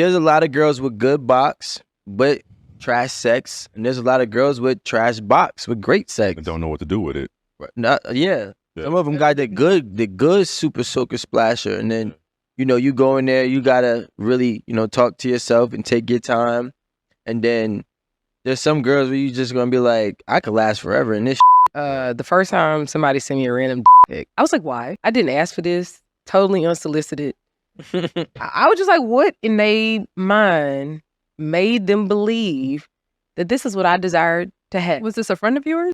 There's a lot of girls with good box, but trash sex. And there's a lot of girls with trash box, with great sex. And don't know what to do with it. Yeah. Some of them got the good super soaker splasher. And then, you go in there, you got to really, talk to yourself and take your time. And then there's some girls where you just going to be like, I could last forever in this The first time somebody sent me a random pic, I was like, why? I didn't ask for this. Totally unsolicited. I was just like, what in their mind made them believe that this is what I desired to have? Was this a friend of yours?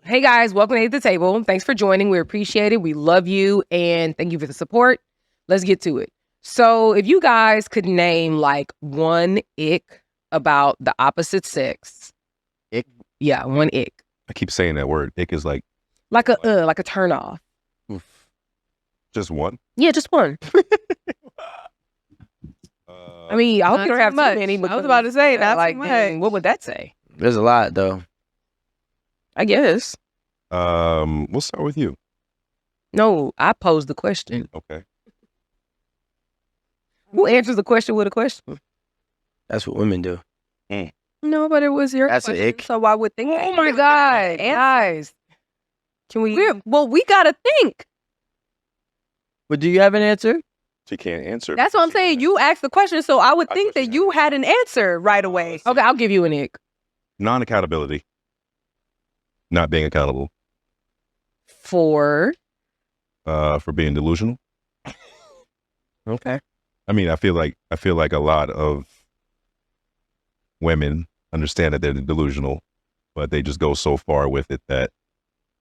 Hey guys, welcome to the table. Thanks for joining. We appreciate it. We love you and thank you for the support. Let's get to it. So if you guys could name like one ick about the opposite sex. Ick? Yeah, one ick. I keep saying that word. Ick is like a turn off. Oof. Just one? Yeah, just one. I mean, I hope you don't have too many. I was about to say, not like, too much. dang, what would that say? There's a lot, though. I guess. We'll start with you. No, I posed the question. Okay. Who answers the question with a question? That's what women do. No, but it was your That's an question, ick. so I would think. Oh my God, guys. Can we? We gotta think. But do you have an answer? She can't answer. That's what I'm saying. You asked the question, so I would think that you had an answer right away. Okay, I'll give you an ick. Non-accountability. Not being accountable. For being delusional. Okay. I mean, I feel like a lot of women understand that they're delusional, but they just go so far with it that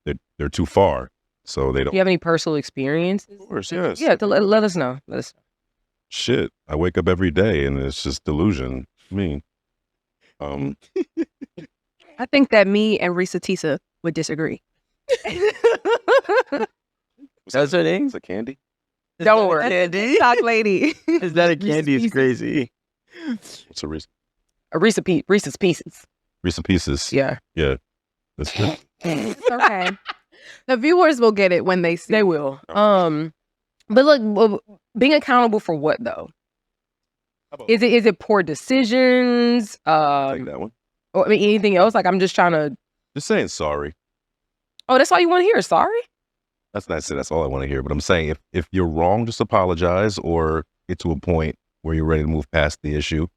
they're too far. So they don't. Do you have any personal experiences? Of course, yes. Yeah, let us know. Shit, I wake up every day and it's just delusion. I mean, I think that me and Risa Tisa would disagree. That's her name? Is it Candy? Don't worry. Candy? Talk lady. Is that a Candy? It's crazy. What's a Reese? Reese's Pieces. Reese Pieces. Yeah. Yeah. That's good. It's okay. The viewers will get it when they see. They will. But look, being accountable for what though? Is it poor decisions? Take that one. Or I mean anything else? Like I'm just trying to. Just saying sorry. Oh, that's all you want to hear? Sorry? That's all I want to hear. But I'm saying if you're wrong, just apologize or get to a point where you're ready to move past the issue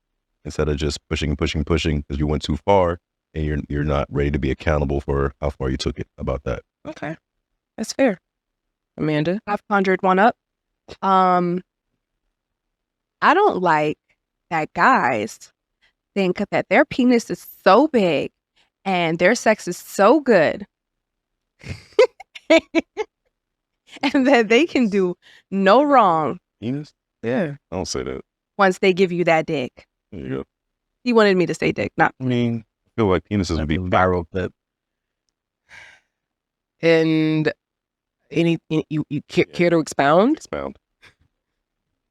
instead of just pushing because you went too far and you're not ready to be accountable for how far you took it. About that. Okay, that's fair. Amanda, 500 one up. I don't like that guys think that their penis is so big and their sex is so good and that they can do no wrong. Penis? Yeah. I don't say that. Once they give you that dick. There you go. He wanted me to say dick, not. I mean, I feel like penises would be viral clip. And you care to expound? Expound.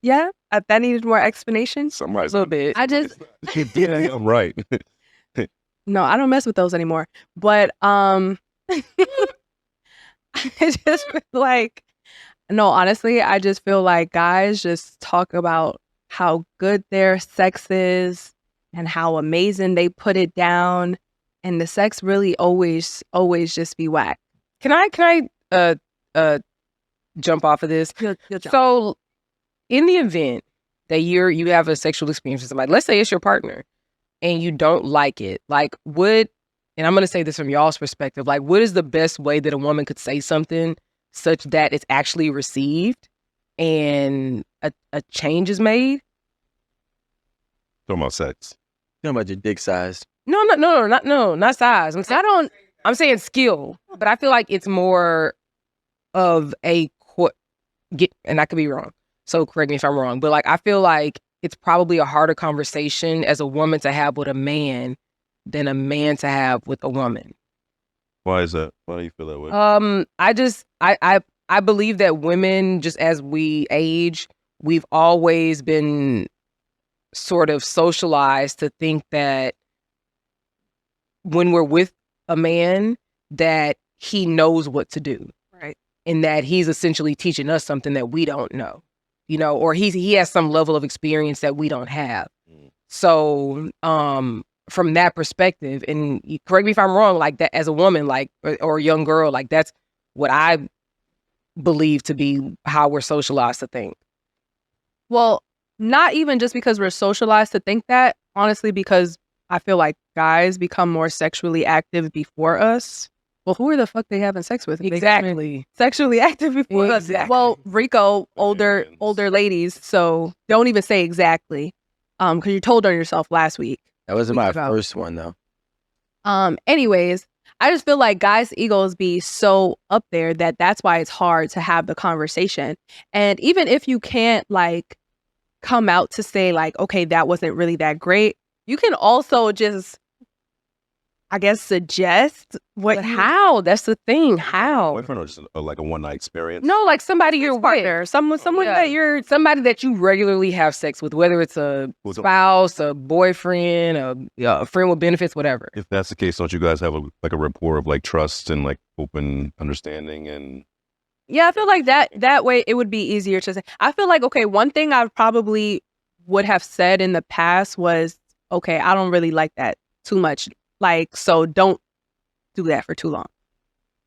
Yeah, that needed more explanation. A little bit. I just yeah, I'm right. no, I don't mess with those anymore. But I just feel like no, honestly, I just feel like guys just talk about how good their sex is and how amazing they put it down, and the sex really always just be whack. Can I jump off of this? You'll jump. So, in the event that you have a sexual experience with somebody, let's say it's your partner, and you don't like it, like what? And I'm going to say this from y'all's perspective. Like, what is the best way that a woman could say something such that it's actually received and a change is made? Talking about sex. Talking about your dick size. No, not size. I'm saying skill, but I feel like it's more of and I could be wrong. So correct me if I'm wrong, but like I feel like it's probably a harder conversation as a woman to have with a man than a man to have with a woman. Why is that? Why do you feel that way? I believe that women, just as we age, we've always been sort of socialized to think that when we're with a man, that he knows what to do. Right. And that he's essentially teaching us something that we don't know, you know, or he has some level of experience that we don't have. So, from that perspective, and you correct me if I'm wrong, like that as a woman, like, or a young girl, like that's what I believe to be how we're socialized to think. Well, not even just because we're socialized to think that, honestly, because I feel like guys become more sexually active before us. Well, who are the fuck they having sex with? Exactly. Sexually active before us. Exactly. Well, Rico, older ladies, so don't even say exactly. Because you told on yourself last week. That wasn't my first one though. Anyways, I just feel like guys' egos be so up there that that's why it's hard to have the conversation. And even if you can't like come out to say like, okay, that wasn't really that great, you can also just, I guess, suggest what. But how? That's the thing. How? Boyfriend or just like a one-night experience? No, like somebody you're partner, with. someone that you're. Somebody that you regularly have sex with, whether it's a spouse, a boyfriend, a friend with benefits, whatever. If that's the case, don't you guys have a rapport of like trust and like open understanding and? Yeah, I feel like that way it would be easier to say. I feel like, okay, one thing I probably would have said in the past was, okay, I don't really like that too much. Like, so don't do that for too long.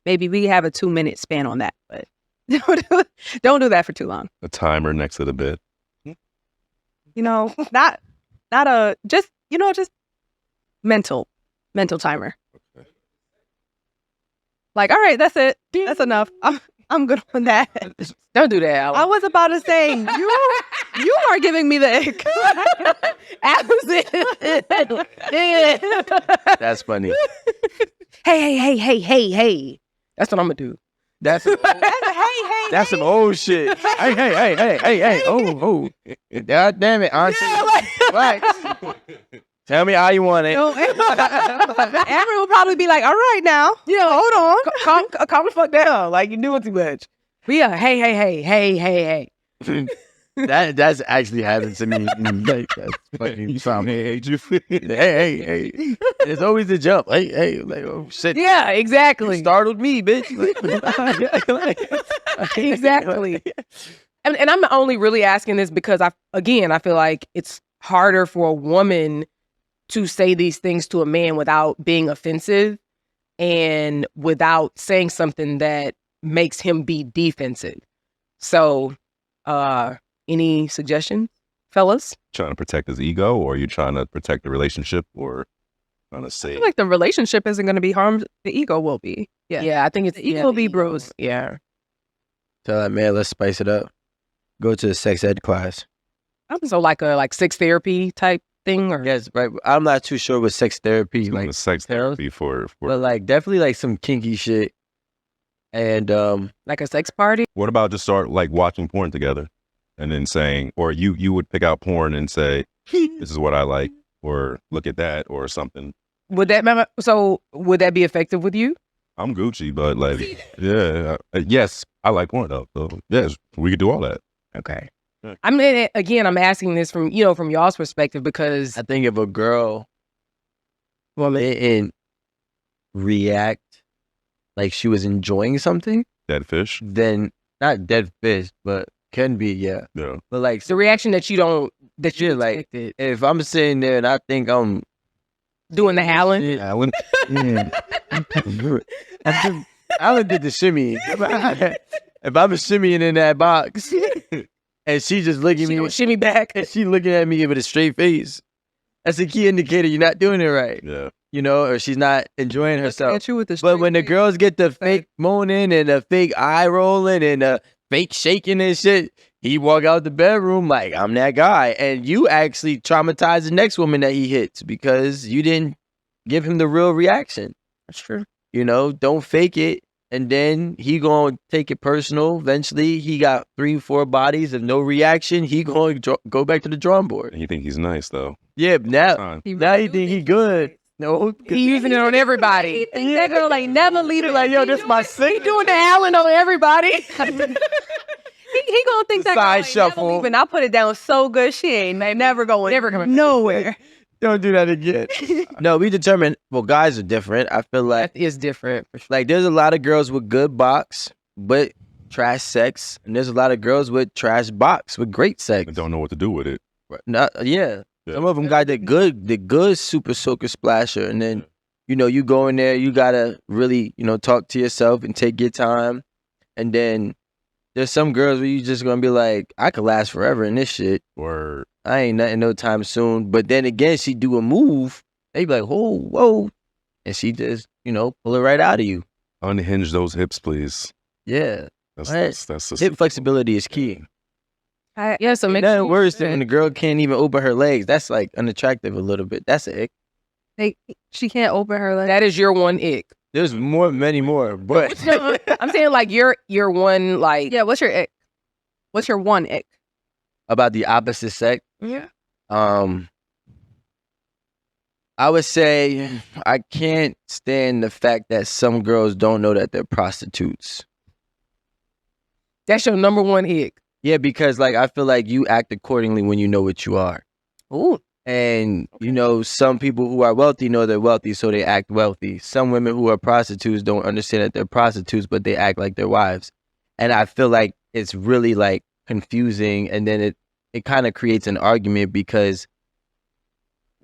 Maybe we have a 2-minute span on that, but don't do that for too long. A timer next to the bed. You know, not a, just, you know, just mental timer. Okay. Like, all right, that's it. That's enough. I'm good on that. Don't do that, Alex. I was about to say, you are giving me the ick. That's funny. Hey. That's what I'm gonna do. That's that's some old shit. Hey. Oh. God damn it, auntie. Right. Tell me how you want it. Aaron will probably be like, all right now. Yeah, hold on. Calm the fuck down. Like, you're doing too much. But yeah, hey. That's actually happened to me. Like, that's fucking something. Hey. There's always a jump. Hey, like, oh shit. Yeah, exactly. You startled me, bitch. Exactly. And I'm only really asking this because I feel like it's harder for a woman to say these things to a man without being offensive and without saying something that makes him be defensive. So, any suggestions, fellas? Trying to protect his ego, or are you trying to protect the relationship, or trying to I say? feel like the relationship isn't going to be harmed. The ego will be. Yeah, I think it's the ego will be bruised. Yeah. Tell that man, let's spice it up. Go to a sex ed class. So like a sex therapy type thing, or Yes, right. I'm not too sure what sex therapy, Like sex therapy for but like definitely like some kinky shit. And like a sex party. what about just start like watching porn together and then saying, or you would pick out porn and say, this is what I like, or look at that, or something. Would that be effective with you? I'm Gucci, but like, yeah, yes, I like porn though. So yes, we could do all that. Okay. Yeah. I mean, again, I'm asking this from y'all's perspective because I think if a girl didn't react like she was enjoying something, Dead fish. then not dead fish, but can be, yeah. Yeah. But like the reaction that you like expected. if I'm sitting there and I think I'm Doing the howling. shit, Alan, Alan did the shimmy. If I'm shimmying in that box and she just looking at She me gonna shimmy back. and she looking at me with a straight face, that's a key indicator you're not doing it right. Yeah. You know, or she's not enjoying herself. At you with the But when the straight girls get the fake moaning and the fake eye rolling and the fake shaking and shit, he walk out the bedroom like, I'm that guy. And you actually traumatize the next woman that he hits because you didn't give him the real reaction. That's true. You know, don't fake it. And then he gonna take it personal. Eventually, he got 3-4 bodies of no reaction. He gonna go back to the drawing board. And you think he's nice though. Yeah, now Time. he think he good. No, He using it on everybody. That girl ain't never leave it. like, yo, this my He sick. doing the Allen on everybody. He gonna think that girl Side ain't shuffle. never leaving. I put it down so good, she ain't never going nowhere. Don't do that again. No, we determine. Well, guys are different. I feel like That is different. For sure. like there's a lot of girls with good box, but trash sex, and there's a lot of girls with trash box with great sex. I don't know what to do with it. Yeah. Yeah. Some of them got the good super soaker splasher, and then you go in there, you gotta really talk to yourself and take your time, and then there's some girls where you just gonna be like, I could last forever in this shit. Or I ain't nothing no time soon. But then again, she do a move, they be like, whoa, and she just pull it right out of you. unhinge those hips, please. Yeah, That's the hip flexibility is key. Yeah, so make Nothing sure worse than when the girl can't even open her legs. That's like unattractive a little bit. That's an ick. She can't open her legs. that is your one ick. There's many more, but I'm saying like your one like Yeah, what's your ick? What's your one ick? about the opposite sex, yeah. I would say I can't stand the fact that some girls don't know that they're prostitutes. That's your number one ick. Yeah, because like I feel like you act accordingly when you know what you are. Ooh. And some people who are wealthy know they're wealthy, so they act wealthy. Some women who are prostitutes don't understand that they're prostitutes, but they act like their wives. And I feel like it's really like confusing, and then it kind of creates an argument because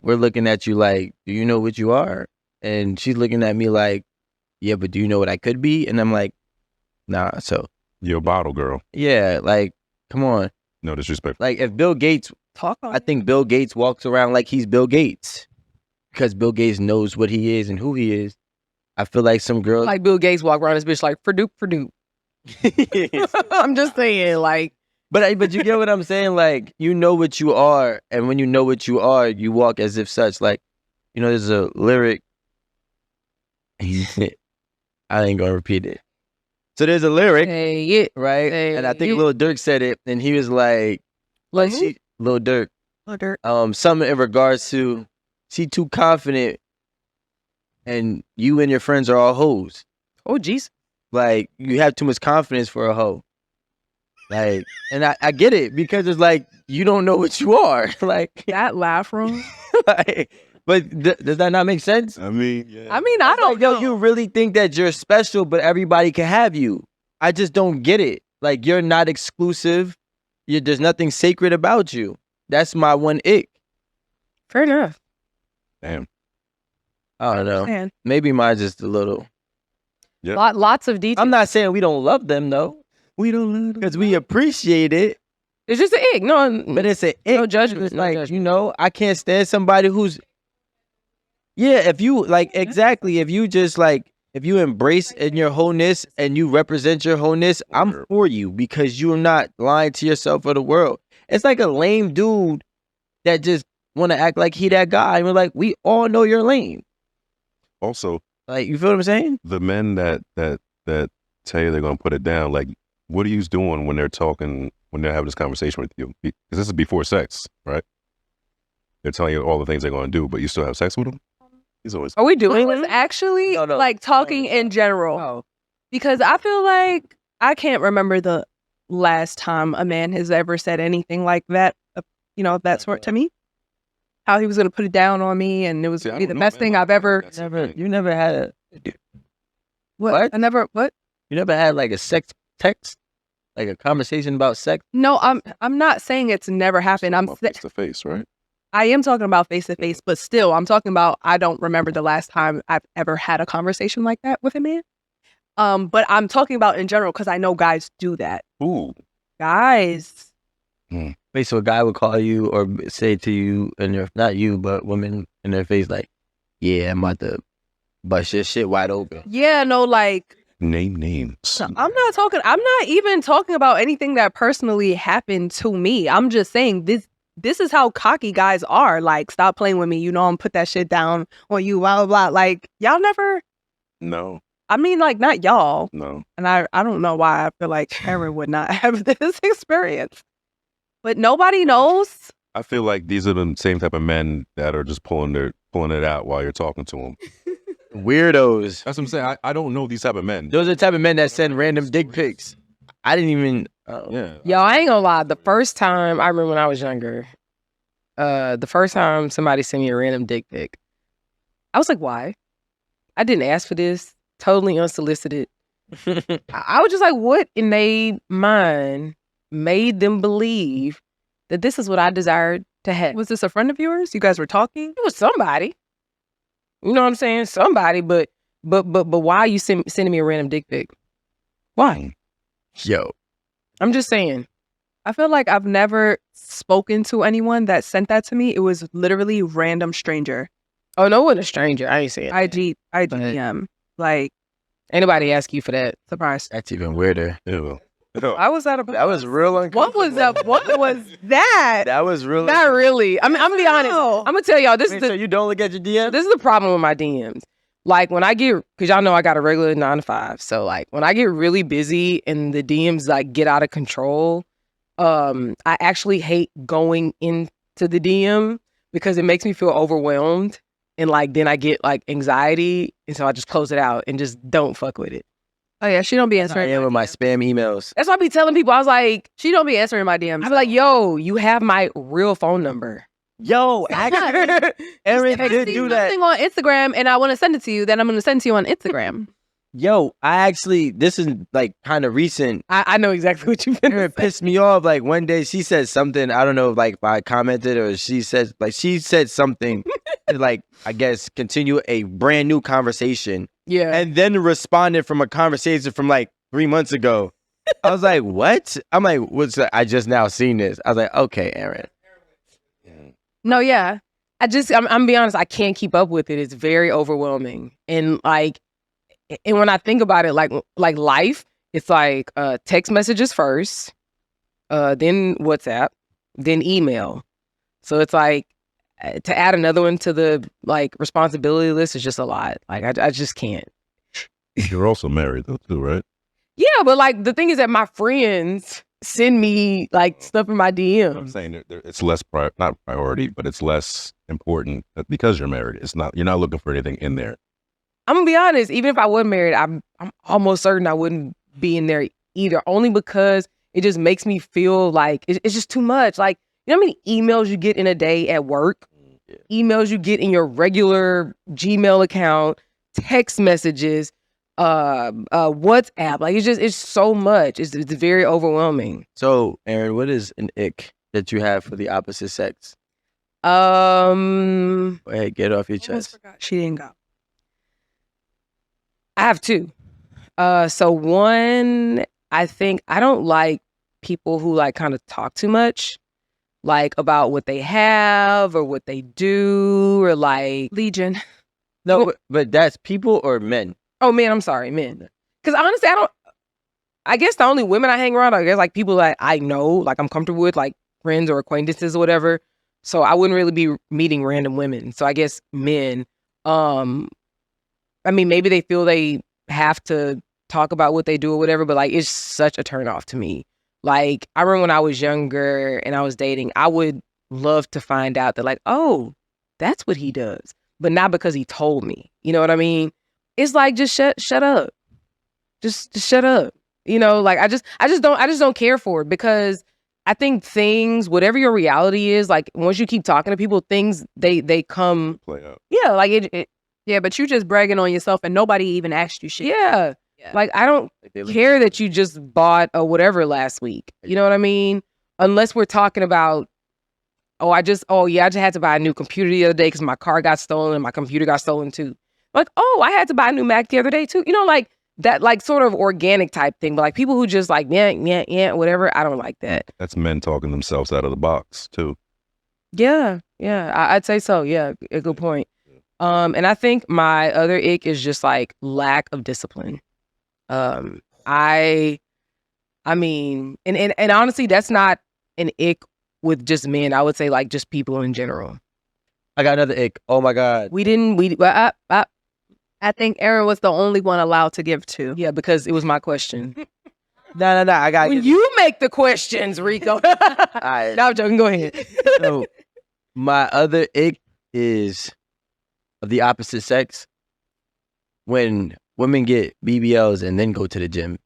we're looking at you like, do you know what you are? And she's looking at me like, yeah, but do you know what I could be? And I'm like, nah. So You're a bottle girl. yeah, like, come on. No disrespect. Like if Bill Gates, Talk on I think Bill Gates walks around like he's Bill Gates because Bill Gates knows what he is and who he is. I feel like some girls Like Bill Gates walk around this bitch like for dupe. I'm just saying like but you get what I'm saying? Like, you know what you are, and when you know what you are, you walk as if such. Like, there's a lyric. I ain't gonna repeat it. So there's a lyric, say it. right? Say And I think it. Lil Durk said it, and he was like, Like who? Lil Durk, her dirt. something in regards to she too confident, and you and your friends are all hoes. Oh jeez. Like, you have too much confidence for a hoe. Like, and I get it because it's like you don't know what you are. Like, That laugh room. but does that not make sense? I mean, yeah. I mean, I don't Like, yo, know. you really think that you're special, but everybody can have you. I just don't get it. Like, you're not exclusive. There's nothing sacred about you. That's my one ick. Fair enough. Damn. I don't know. Man. Maybe mine's just a little. Yeah. Lots of details. I'm not saying we don't love them though, We don't let them. because we appreciate it. It's just an ick. No, But it's an ick. no judgment. It's No like, judgment. I can't stand somebody who's. Yeah, if you like exactly, if you just like, if you embrace in your wholeness and you represent your wholeness, I'm for you because you're not lying to yourself or the world. It's like a lame dude that just want to act like he that guy. And we're like, we all know you're lame. Also, Like, you feel what I'm saying? the men that tell you they're gonna put it down, like, what are you doing when they're talking, when they're having this conversation with you? Because this is before sex, right? They're telling you all the things they're gonna do, but you still have sex with them. He's always Are we It doing was this? actually No. like talking in general. Oh. Because I feel like I can't remember the last time a man has ever said anything like that, of that sort to me. How he was going to put it down on me, and it was See, I gonna be the don't know, best man. thing I've ever. That's the thing. You never had a. What? I never. What? You never had like a sex text, like a conversation about sex. No, I'm not saying it's never happened. I'm face to face, right? I am talking about face to face, but still, I'm talking about I don't remember the last time I've ever had a conversation like that with a man. But I'm talking about in general because I know guys do that. Ooh, Guys, Wait, so a guy would call you or say to you, and not you, but women in their face, like, "Yeah, I'm about to bust your shit wide open." yeah, no, like name names. I'm not even talking about anything that personally happened to me. I'm just saying this is how cocky guys are. Like, stop playing with me. You know, I'm put that shit down on you, blah, blah, blah. Like, y'all never, No, I mean, like, not y'all. no. And I don't know why I feel like Erin would not have this experience. But nobody knows. I feel like these are the same type of men that are just pulling pulling it out while you're talking to them. Weirdos. That's what I'm saying. I don't know these type of men. Those are the type of men that send random dick pics. I didn't even. Yeah. Yo, I ain't gonna lie. The first time I remember when I was younger, the first time somebody sent me a random dick pic, I was like, why? I didn't ask for this. Totally unsolicited. I was just like, what in their mind made them believe that this is what I desired to have? Was this a friend of yours? You guys were talking? It was somebody. You know what I'm saying? Somebody, but why are you sending me a random dick pic? Why? Yo. I'm just saying. I feel like I've never spoken to anyone that sent that to me. It was literally random stranger. Oh, no, it wasn't a stranger. I ain't saying that. IGM. Like, anybody ask you for that? surprise. That's even weirder. Ew. I was at a... That was real uncomfortable. What was that? What was that? That was really. Not really. I mean, I'm gonna be honest. No. I'm gonna tell y'all this Wait, is so you don't look at your DMs? this is the problem with my DMs. Like when I get, cause y'all know I got a regular 9 to 5. So like when I get really busy and the DMs like get out of control, I actually hate going into the DM because it makes me feel overwhelmed. And like then I get like anxiety. And so I just close it out and just don't fuck with it. Oh, yeah. She don't be I answering. am with my spam emails. That's why I be telling people, I was like, She don't be answering my DMs. I be like, yo, you have my real phone number. Yo, actually, Erin did do that. Something on Instagram and I want to send it to you, then I'm going to send it to you on Instagram. Yo, this is like kind of recent. I know exactly what you've been Erin pissed me off. Like one day she said something, I don't know if like I commented or she said something to like, I guess, continue a brand new conversation. Yeah. And then responded from a conversation from like 3 months ago. I was like, what? I'm like, what's that? I just now seen this. I was like, okay, Erin. No, yeah. I'm being honest, I can't keep up with it. It's very overwhelming. And like, and when I think about it, like life, it's like text messages first, then WhatsApp, then email. So it's like to add another one to the like responsibility list is just a lot. Like I just can't. You're also married though too, right? Yeah, but like the thing is that my friends send me like stuff in my I'm DMs. saying it's less not priority, but it's less important because you're married. You're not looking for anything in there. I'm gonna be honest. Even if I wasn't married, I'm almost certain I wouldn't be in there either. Only because it just makes me feel like it's just too much. Like, you know how many emails you get in a day at work? Yeah. Emails you get in your regular Gmail account, text messages, WhatsApp. Like it's so much. It's very overwhelming. So, Erin, what is an ick that you have for the opposite sex? I Go ahead, get it off your Almost chest. forgot. She didn't go. have two. So one, I think I don't like people who like kind of talk too much, like about what they have or what they do or like. Legion. No, but that's people or men? Oh man, I'm sorry, men. Because honestly, I guess the only women I hang around are, I guess, like people that I know, like I'm comfortable with, like friends or acquaintances or whatever. So I wouldn't really be meeting random women. So I guess men. I mean, maybe they feel they have to talk about what they do or whatever, but like it's such a turnoff to me. Like I remember when I was younger and I was dating, I would love to find out that like, oh, that's what he does, but not because he told me. You know what I mean? It's like just shut up, just shut up. You know, like I just don't care for it because I think things, whatever your reality is, like once you keep talking to people, things they come. Play out. Yeah, like it. Yeah, but you just bragging on yourself and nobody even asked you shit. Yeah. Like, I don't care that you just bought a whatever last week. You know what I mean? Unless we're talking about, I just had to buy a new computer the other day because my car got stolen and my computer got stolen too. Like, I had to buy a new Mac the other day too. You know, like that, like sort of organic type thing. But like people who just like, yeah, whatever. I don't like that. That's men talking themselves out of the box too. Yeah. I'd say so. Yeah, a good point. And I think my other ick is just like lack of discipline. I mean, and honestly, that's not an ick with just men. I would say like just people in general. I got another ick. Oh my God. I think Erin was the only one allowed to give two. Yeah, because it was my question. No. I got When you make the questions, Rico. Alright. No, I'm joking. Go ahead. So my other ick is of the opposite sex when women get BBLs and then go to the gym.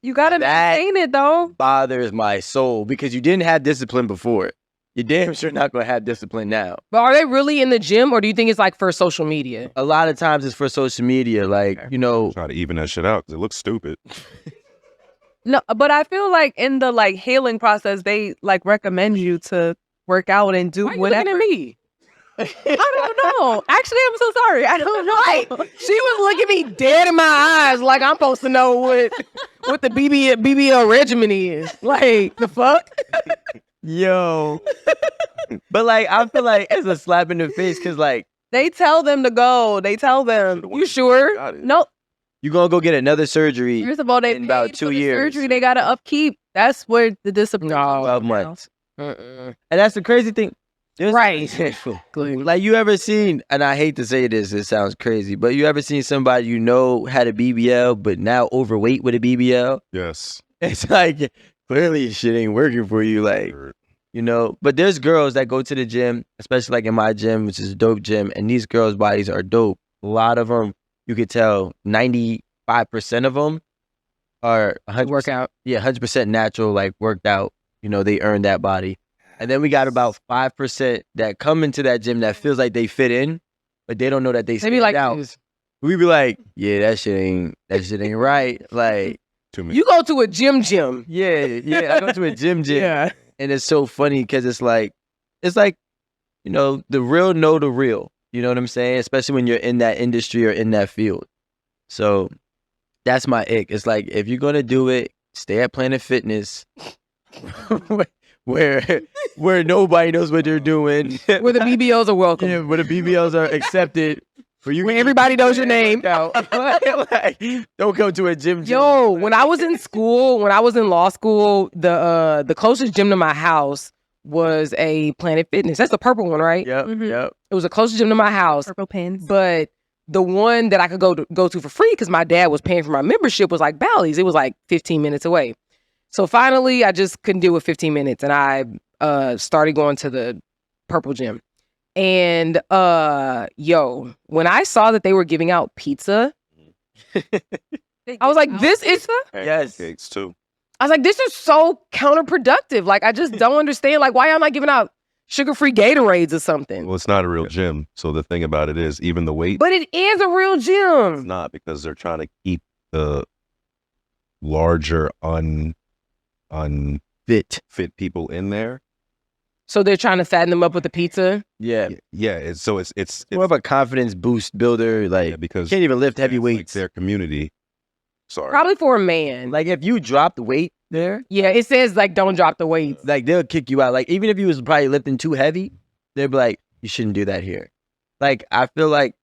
You gotta That- maintain it though. Bothers my soul because you didn't have discipline before. You're damn sure not gonna have discipline now. But are they really in the gym, or do you think it's like for social media? A lot of times it's for social media, like, you know. Try to even that shit out because it looks stupid. No, but I feel like in the like healing process, they like recommend you to work out and do Why are you whatever. looking at me? I don't know. Actually, I'm so sorry. I don't know. She was looking me dead in my eyes like I'm supposed to know what the BBL regimen is. Like, the fuck? Yo. But like, I feel like it's a slap in the face because like, They tell them to go. They tell them. You sure? Got it. No. you're gonna go get another surgery First of all, they in about paid 2 for the years. surgery. They gotta upkeep. That's where the discipline. No. 12 months. Mm-mm. And that's the crazy thing. There's- Right. Like, you ever seen, and I hate to say this, it sounds crazy, but you ever seen somebody you know had a BBL, but now overweight with a BBL? Yes. It's like, clearly shit ain't working for you. Like, you know, but there's girls that go to the gym, especially like in my gym, which is a dope gym, and these girls' bodies are dope. A lot of them, you could tell 95% of them are 100% Workout. Yeah, 100% natural, like worked out. You know, they earn that body. And then we got about 5% that come into that gym that feels like they fit in, but they don't know that they They stand be like, out. We be like, yeah, that shit ain't right. Like, Too many. you go to a gym. yeah, I go to a gym. Yeah. And it's so funny because it's like, you know, the real know the real. You know what I'm saying? Especially when you're in that industry or in that field. So that's my ick. It's like, if you're going to do it, stay at Planet Fitness where nobody knows what they're doing. Where the BBLs are welcome. Yeah, where the BBLs are accepted. Where everybody knows your name. Like, don't go to a gym. Yo, when I was in school, when I was in law school, the closest gym to my house was a Planet Fitness. That's the purple one, right? Yep, Mhm. yep. It was the closest gym to my house. Purple pins. But the one that I could go to for free because my dad was paying for my membership was like Bally's. It was like 15 minutes away. So finally, I just couldn't deal with 15 minutes, and I started going to the purple gym. And yo, when I saw that they were giving out pizza, I was like, this is Yes. Cakes too. I was like, this is so counterproductive. Like, I just don't understand. Like, why am I giving out sugar-free Gatorades or something? Well, it's not a real gym. So the thing about it is, even the weight, But it is a real it's gym. not, because they're trying to keep the larger Fit. unfit people in there. So they're trying to fatten them up with the pizza. Yeah. Yeah. It's More of a confidence boost builder. Like, yeah, because can't even lift heavy it's like weights. their community. Sorry. Probably for a man. Like, if you drop the weight there, Yeah, it says, like, don't drop the weights. like, they'll kick you out. Like, even if you was probably lifting too heavy, they'll be like, you shouldn't do that here. Like, I feel like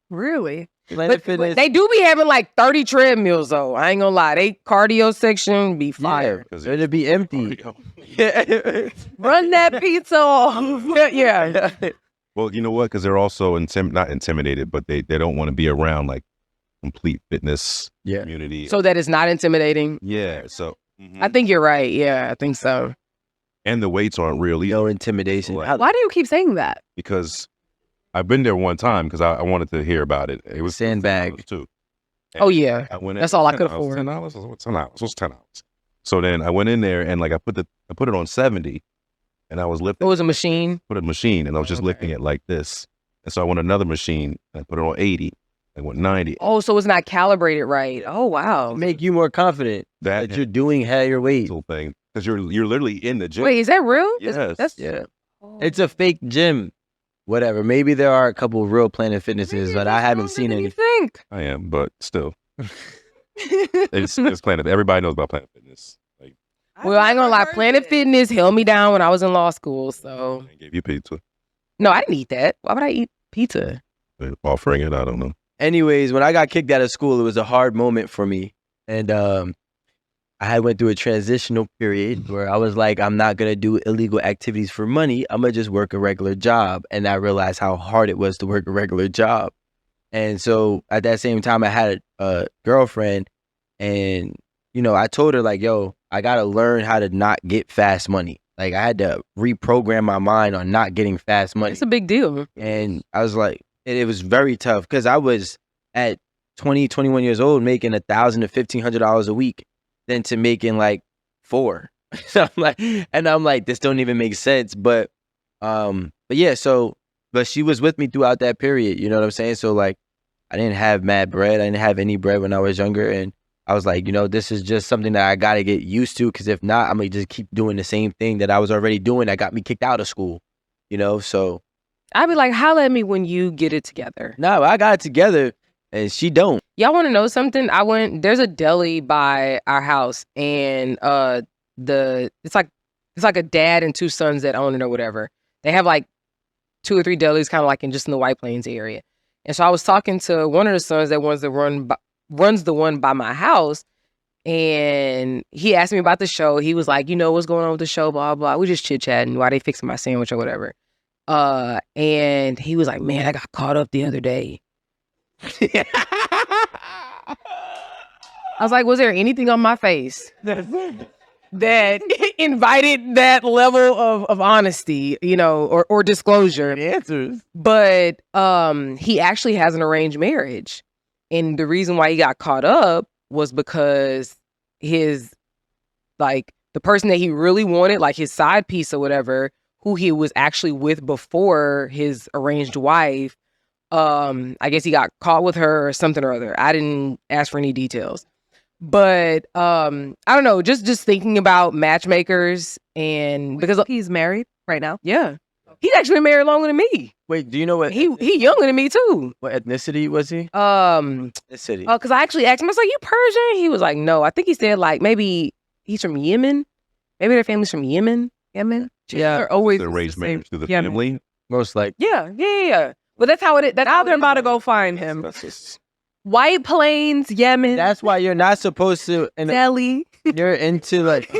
Really? Planet But Fitness. they do be having, like, 30 treadmills, though. I ain't gonna lie. They cardio section be yeah, fire. Because it'll be empty. Yeah. Run that pizza off. Yeah. Well, you know what? Because they're also not intimidated, but they don't want to be around like complete fitness Yeah. community. So that it's not intimidating. yeah. So I think you're right. Yeah, I think so. and the weights aren't real either, No intimidation. Right. I- Why do you keep saying that? because I've been there one time because I wanted to hear about it. It was Sandbag. $10 too. Oh, yeah. I went in, That's all I could $10, afford. $10. What's $10? What's $10? So then I went in there and like I put it on 70, and I was It lifting. was a machine. Put a machine, and I was just Okay. lifting it like this. And so I went another machine and I put it on 80. I went 90. Oh, so it's not calibrated right. Oh, wow. Make you more confident That that you're doing higher weight. whole thing, because you're literally in the gym. Wait, is that real? Yes. That's, Yeah. oh. It's a fake gym. Whatever. Maybe there are a couple of real Planet Fitnesses, but I haven't seen What do any. you think? I am, but still, it's Planet. Everybody knows about Planet Fitness. Like, Well, I ain't gonna lie. Planet Fitness held me down when I was in law school. So, they gave you pizza, no, I didn't eat that. Why would I eat pizza? they're offering it. I don't know. Anyways, when I got kicked out of school, it was a hard moment for me. And I had went through a transitional period where I was like, I'm not going to do illegal activities for money. I'm going to just work a regular job. And I realized how hard it was to work a regular job. And so at that same time, I had a girlfriend, and, you know, I told her like, yo, I got to learn how to not get fast money. Like, I had to reprogram my mind on not getting fast money. It's a big deal. And I was like, it was very tough because I was at 20, 21 years old making $1,000 to $1,500 a week, then to making like $4. So I'm like, this don't even make sense. But yeah, but she was with me throughout that period. You know what I'm saying? So like, I didn't have mad bread. I didn't have any bread when I was younger, and I was like, this is just something that I got to get used to, because if not, I'm going to just keep doing the same thing that I was already doing that got me kicked out of school, so. I'd be like, holla at me when you get it together. No, I got it together, and she don't. Y'all want to know something? There's a deli by our house, and it's like a dad and 2 sons that own it or whatever. They have like 2 or 3 delis kind of like in the White Plains area. And so I was talking to one of the sons that runs the one by my house, and he asked me about the show. He was like, what's going on with the show, blah, blah. We just chit-chatting while they fixing my sandwich or whatever. And he was like, man, I got caught up the other day. I was like, was there anything on my face that invited that level of honesty, or disclosure? The answers. But he actually has an arranged marriage. And the reason why he got caught up was because the person that he really wanted, like his side piece or whatever, who he was actually with before his arranged wife, I guess he got caught with her or something or other. I didn't ask for any details. But I don't know, just thinking about matchmakers, and because he's married right now. Yeah. He's actually been married longer than me. Wait, do you know what he younger than me too? What ethnicity was he? Ethnicity. Because I actually asked him, I was like, you Persian? He was like, no. I think he said like maybe he's from Yemen. Maybe their family's from Yemen. Yemen? Yeah. They're always The arranged marriage through the Yemen. family. Most like. Yeah. But that's how it is. That's Now how they're about to go find him. White Plains, Yemen. That's why you're not supposed to. Delhi. You're into like.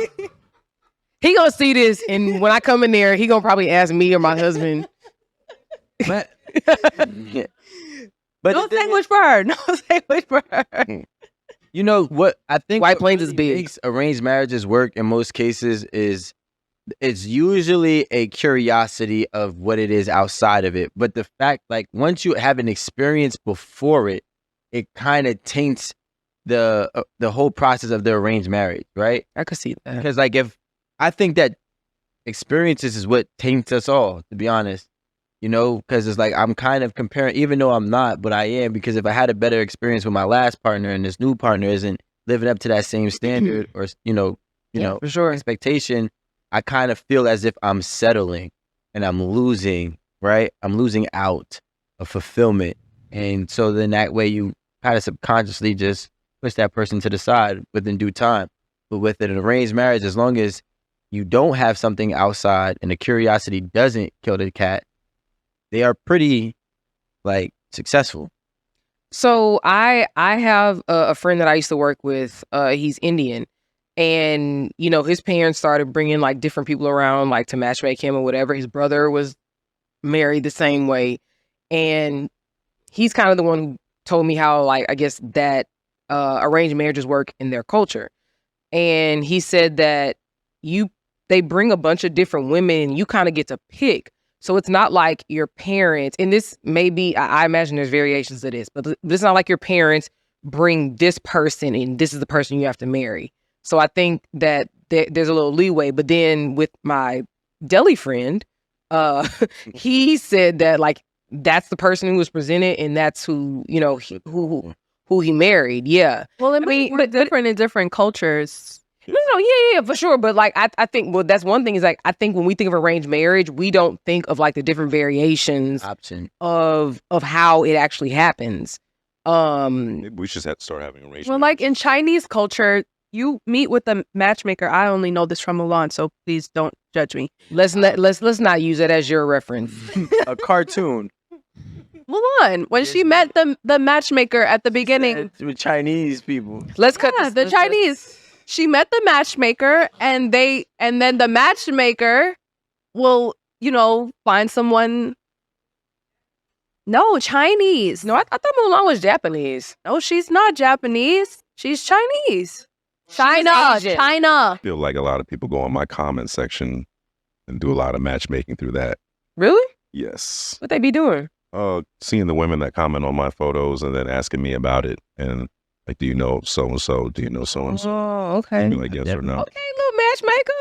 He gonna see this, and when I come in there, he gonna probably ask me or my husband. But No sandwich for her. No sandwich for her. You know what? I think White what Plains really is big. makes arranged marriages work in most cases is it's usually a curiosity of what it is outside of it. But the fact, like, once you have an experience before it, it kind of taints the whole process of the arranged marriage, right? I could see that. Because like, if I think that experiences is what taints us all, to be honest. Because it's like I'm kind of comparing, even though I'm not, but I am, because if I had a better experience with my last partner and this new partner isn't living up to that same standard or For sure. expectation, I kind of feel as if I'm settling and I'm losing, right? I'm losing out of fulfillment. And so then that way you kind of subconsciously just push that person to the side within due time. But with an arranged marriage, as long as you don't have something outside and the curiosity doesn't kill the cat, they are pretty like successful. So I have a friend that I used to work with. He's Indian, and his parents started bringing like different people around, like to matchmake him or whatever. His brother was married the same way, and he's kind of the one who told me how, like, I guess that arranged marriages work in their culture. And he said that they bring a bunch of different women, and you kind of get to pick. So it's not like your parents, and this may be, I imagine there's variations of this, but it's not like your parents bring this person and this is the person you have to marry. So I think that there's a little leeway. But then with my deli friend, he said that like that's the person who was presented and that's who, who he married. Yeah. Well, I mean, but different in different cultures. No, yeah, for sure. But like, I think, well, that's one thing is like, I think when we think of arranged marriage, we don't think of like the different variations of how it actually happens. Maybe we just have to start having arranged Well, like in Chinese culture, you meet with a matchmaker. I only know this from Mulan, so please don't judge me. Let's not use it as your reference. A cartoon. Mulan, when she met the matchmaker at the beginning with Chinese people. Let's cut the Chinese. She met the matchmaker, and then the matchmaker will, find someone. No, Chinese. No, I thought Mulan was Japanese. No, she's not Japanese. She's Chinese. China. I feel like a lot of people go on my comment section and do a lot of matchmaking through that. Really? Yes. What they be doing? Seeing the women that comment on my photos and then asking me about it, and like, do you know so and so? Do you know so and so? Oh, okay. Be like, yes or no. Okay, little matchmaker.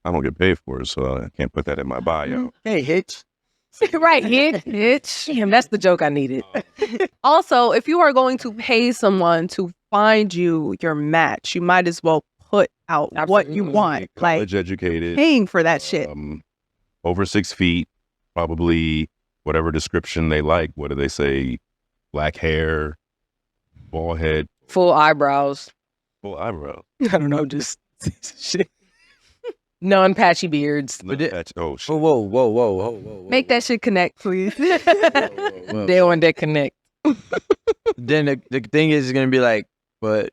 I don't get paid for it, so I can't put that in my bio. Hey, Hitch. Right, hitch. Damn, that's the joke I needed. Also, if you are going to pay someone to find you your match, you might as well put out what you Absolutely. want. Like College educated, paying for that shit. over 6 feet, probably whatever description they like. What do they say? Black hair, bald head, Full eyebrows. full eyebrows. I don't know, just shit. Non-patchy beards. Oh shit! Whoa. Make that shit connect, please. They on that connect. Then the thing is gonna be like, but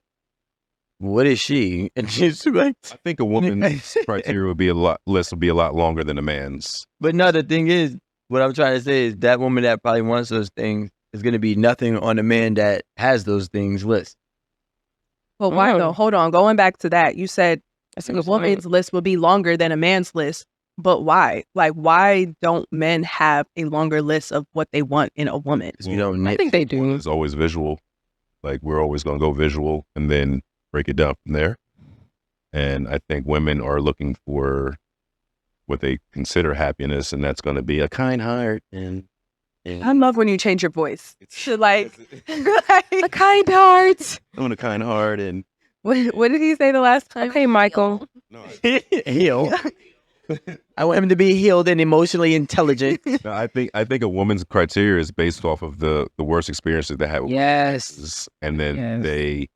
what is she? And she's like, I think a woman's criteria would be a lot longer than a man's. but no, the thing is, what I'm trying to say is that woman that probably wants those things is gonna be nothing on a man that has those things list. But why Oh. though? Hold on. Going back to that, you said That's a a good point. woman's list will be longer than a man's list. But why? Like, why don't men have a longer list of what they want in a woman? You don't I nit. think they do. It's always visual. Like, we're always going to go visual and then break it down from there. And I think women are looking for what they consider happiness, and that's going to be a kind heart. And I love when you change your voice to like, A kind heart. on a kind heart. And what did he say the last time? Okay, Michael. Heal. I want him to be healed and emotionally intelligent. no, I think a woman's criteria is based off of the worst experiences they had with Yes. and then Yes.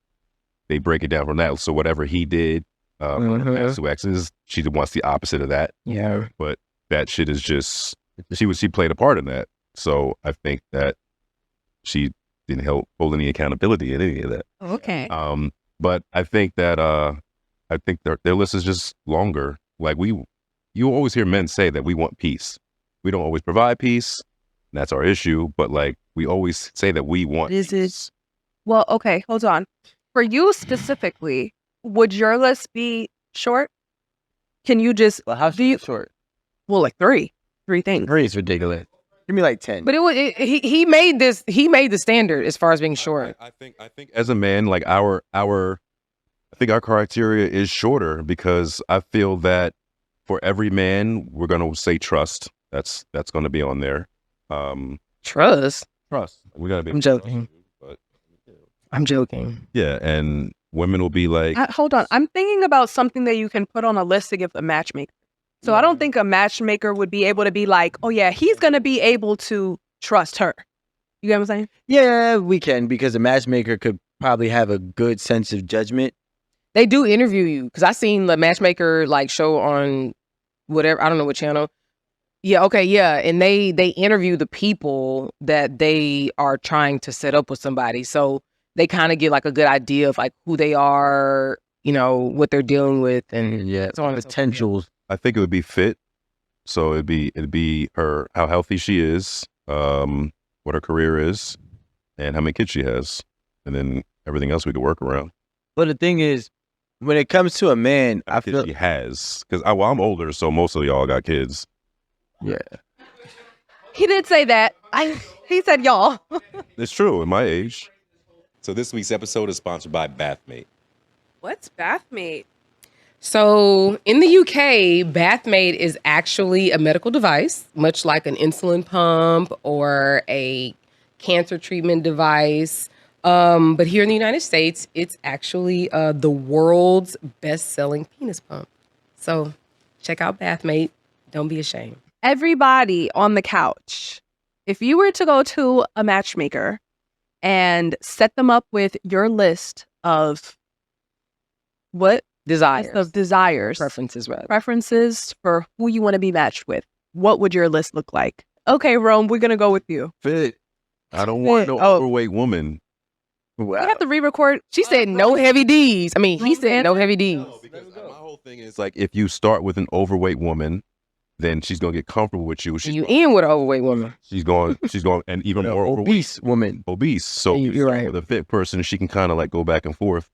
they break it down from that. So whatever he did, Mhm. two exes, she wants the opposite of that. Yeah. But that shit is just she played a part in that. So I think that she didn't hold any accountability in any of that. Okay. But I think that I think their list is just longer. Like you always hear men say that we want peace. We don't always provide peace. And that's our issue. But like we always say that we want Is it- peace. Well, okay, hold on. For you specifically, would your list be short? Can you just Well, how Do you- short? well, like three things? 3 is ridiculous. Give me like 10. But he made this. He made the standard as far as being short. I think as a man, like I think our criteria is shorter because I feel that for every man, we're gonna say trust. That's gonna be on there. Trust. Trust. We gotta be. I'm joking. But I'm joking. yeah, and women will be like, Hold on. I'm thinking about something that you can put on a list to give a matchmaker. So I don't think a matchmaker would be able to be like, oh yeah, he's gonna be able to trust her. You get what I'm saying? Yeah, we can, because a matchmaker could probably have a good sense of judgment. They do interview you because I seen the matchmaker like show on whatever, I don't know what channel. Yeah, okay, yeah, and they interview the people that they are trying to set up with somebody, so they kind of get like a good idea of like who they are, you know, what they're dealing with, and Yeah, so on and so forth. potentials. I think it would be fit. So it'd be her, how healthy she is, what her career is, and how many kids she has, and then everything else we could work around. But the thing is, when it comes to a man, How I many feel kids she has, because I'm older, so most of y'all got kids. yeah. He did say that. He said y'all. It's true in my age. So this week's episode is sponsored by Bathmate. What's Bathmate? So in the UK, Bathmate is actually a medical device, much like an insulin pump or a cancer treatment device. But here in the United States, it's actually the world's best-selling penis pump. So check out Bathmate. Don't be ashamed. Everybody on the couch, if you were to go to a matchmaker and set them up with your list of what Desires. of desires, Preferences, rather. preferences for who you want to be matched with, what would your list look like? Okay, Rome, we're gonna go with you. Fit. I don't want no Oh. overweight woman. We Wow. have to re-record. She said no heavy D's. I mean, he said no heavy D's. No, because my whole thing is like, if you start with an overweight woman, then she's gonna get comfortable with you. And you in with an overweight woman. She's going, and even more overweight, obese woman. obese. So Yeah, if you're you start right. with a fit person, she can kind of like go back and forth,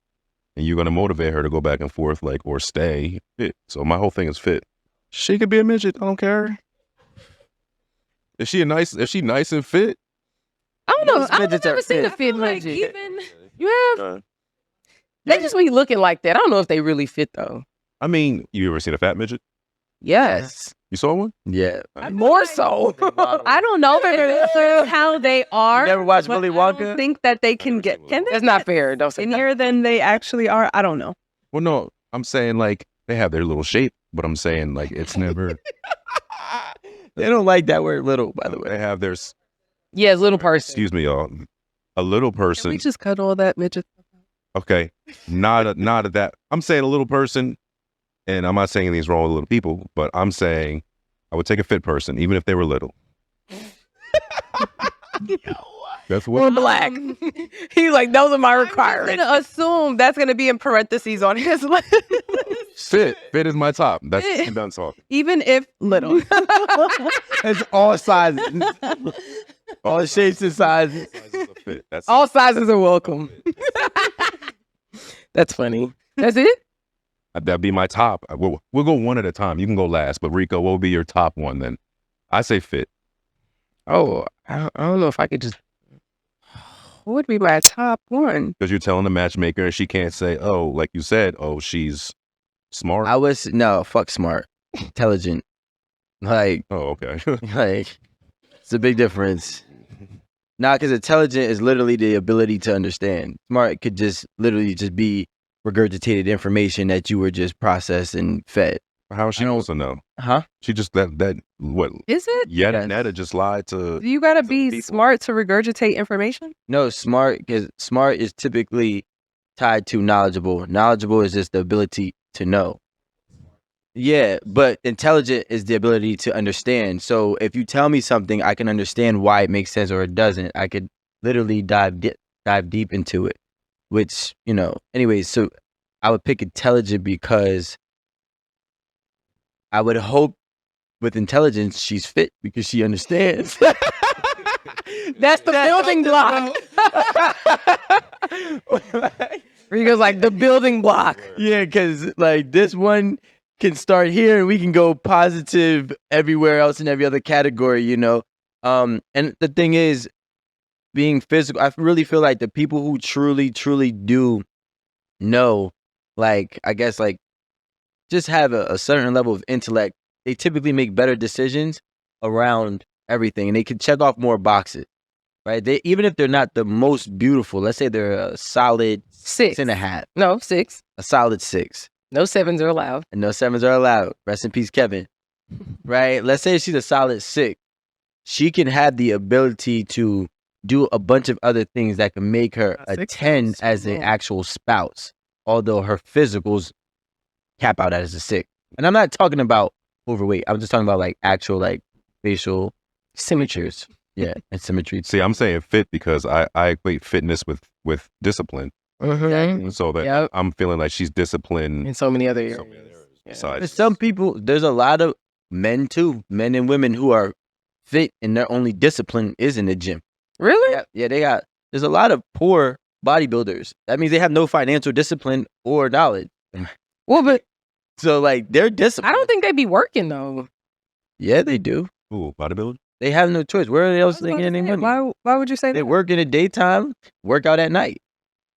and you're gonna motivate her to go back and forth, like, or stay fit. So my whole thing is fit. She could be a midget. I don't care. If she nice and fit, don't know. Most I've midgets are never seen a fit. fit Like, midget. even You have? They just be looking like that. I don't know if they really fit though. I mean, you ever seen a fat midget? Yes. You saw one? Yeah. More so. I don't know if that's how they are. You never watched but Willy I don't Wonka? think that they can get. Can they That's not fair. Don't say that. skinnier than they actually are? I don't know. Well, no, I'm saying like they have their little shape, but I'm saying like it's never. They don't like that word little, by the way. They have their. Yeah, it's little person. Excuse me, y'all. A little Can person. we just cut all that midget? Okay, not a that. I'm saying a little person, and I'm not saying anything's wrong with little people, but I'm saying I would take a fit person, even if they were little. That's Or what. black. He's like, those are my I'm requirements. gonna assume that's gonna be in parentheses on his list. Fit is my top. That's I'm done talking. Even if little. It's all sizes. All shapes and sizes. Fit. That's All sizes are welcome. That's funny. That's it? that'd be my top. We'll go one at a time. You can go last, but Rico, what would be your top one then? I say fit. Oh, I don't know if I could just. What would be my top one? Because you're telling the matchmaker and she can't say, oh, like you said, oh, she's smart. I was fuck smart, intelligent. Like Oh, okay. it's a big difference. Nah, because intelligent is literally the ability to understand. Smart could just literally just be regurgitated information that you were just processed and fed. How is she supposed to know? Huh? She just that what? Is it? Yes. Netta just lied to. You gotta to be people. smart to regurgitate information. No, smart, because smart is typically tied to knowledgeable. Knowledgeable is just the ability to know. Yeah, but intelligent is the ability to understand. So if you tell me something, I can understand why it makes sense or it doesn't. I could literally dive deep into it, which, anyways, so I would pick intelligent because I would hope with intelligence she's fit because she understands. That's the building block. Rico's like, the building block. Yeah, because like this one can start here and we can go positive everywhere else in every other category, And the thing is, being physical, I really feel like the people who truly, truly do know, like, I guess, like, just have a certain level of intellect, they typically make better decisions around everything and they can check off more boxes, right? Even if they're not the most beautiful, let's say they're a solid 6.5, No, 6. a solid 6. No 7s are allowed. And no 7s are allowed. Rest in peace, Kevin. Right? Let's say she's a solid 6. She can have the ability to do a bunch of other things that can make her a 6 10 sounds as an cool. actual spouse, although her physicals cap out as a 6. And I'm not talking about overweight. I'm just talking about like actual like facial symmetries. Yeah, and symmetry. See, I'm saying fit because I equate fitness with discipline. Mm-hmm. So that Yep. I'm feeling like she's disciplined. In so many other areas. So many areas Yeah. besides For some people, there's a lot of men too, men and women who are fit and their only discipline is in the gym. Really? Yeah, there's a lot of poor bodybuilders. That means they have no financial discipline or knowledge. Well, but So like they're disciplined. I don't think they'd be working though. Yeah, they do. Ooh, bodybuilding. They have no choice. Where are they else I was about getting to any say, money? Why would you say They that? work in the daytime, work out at night,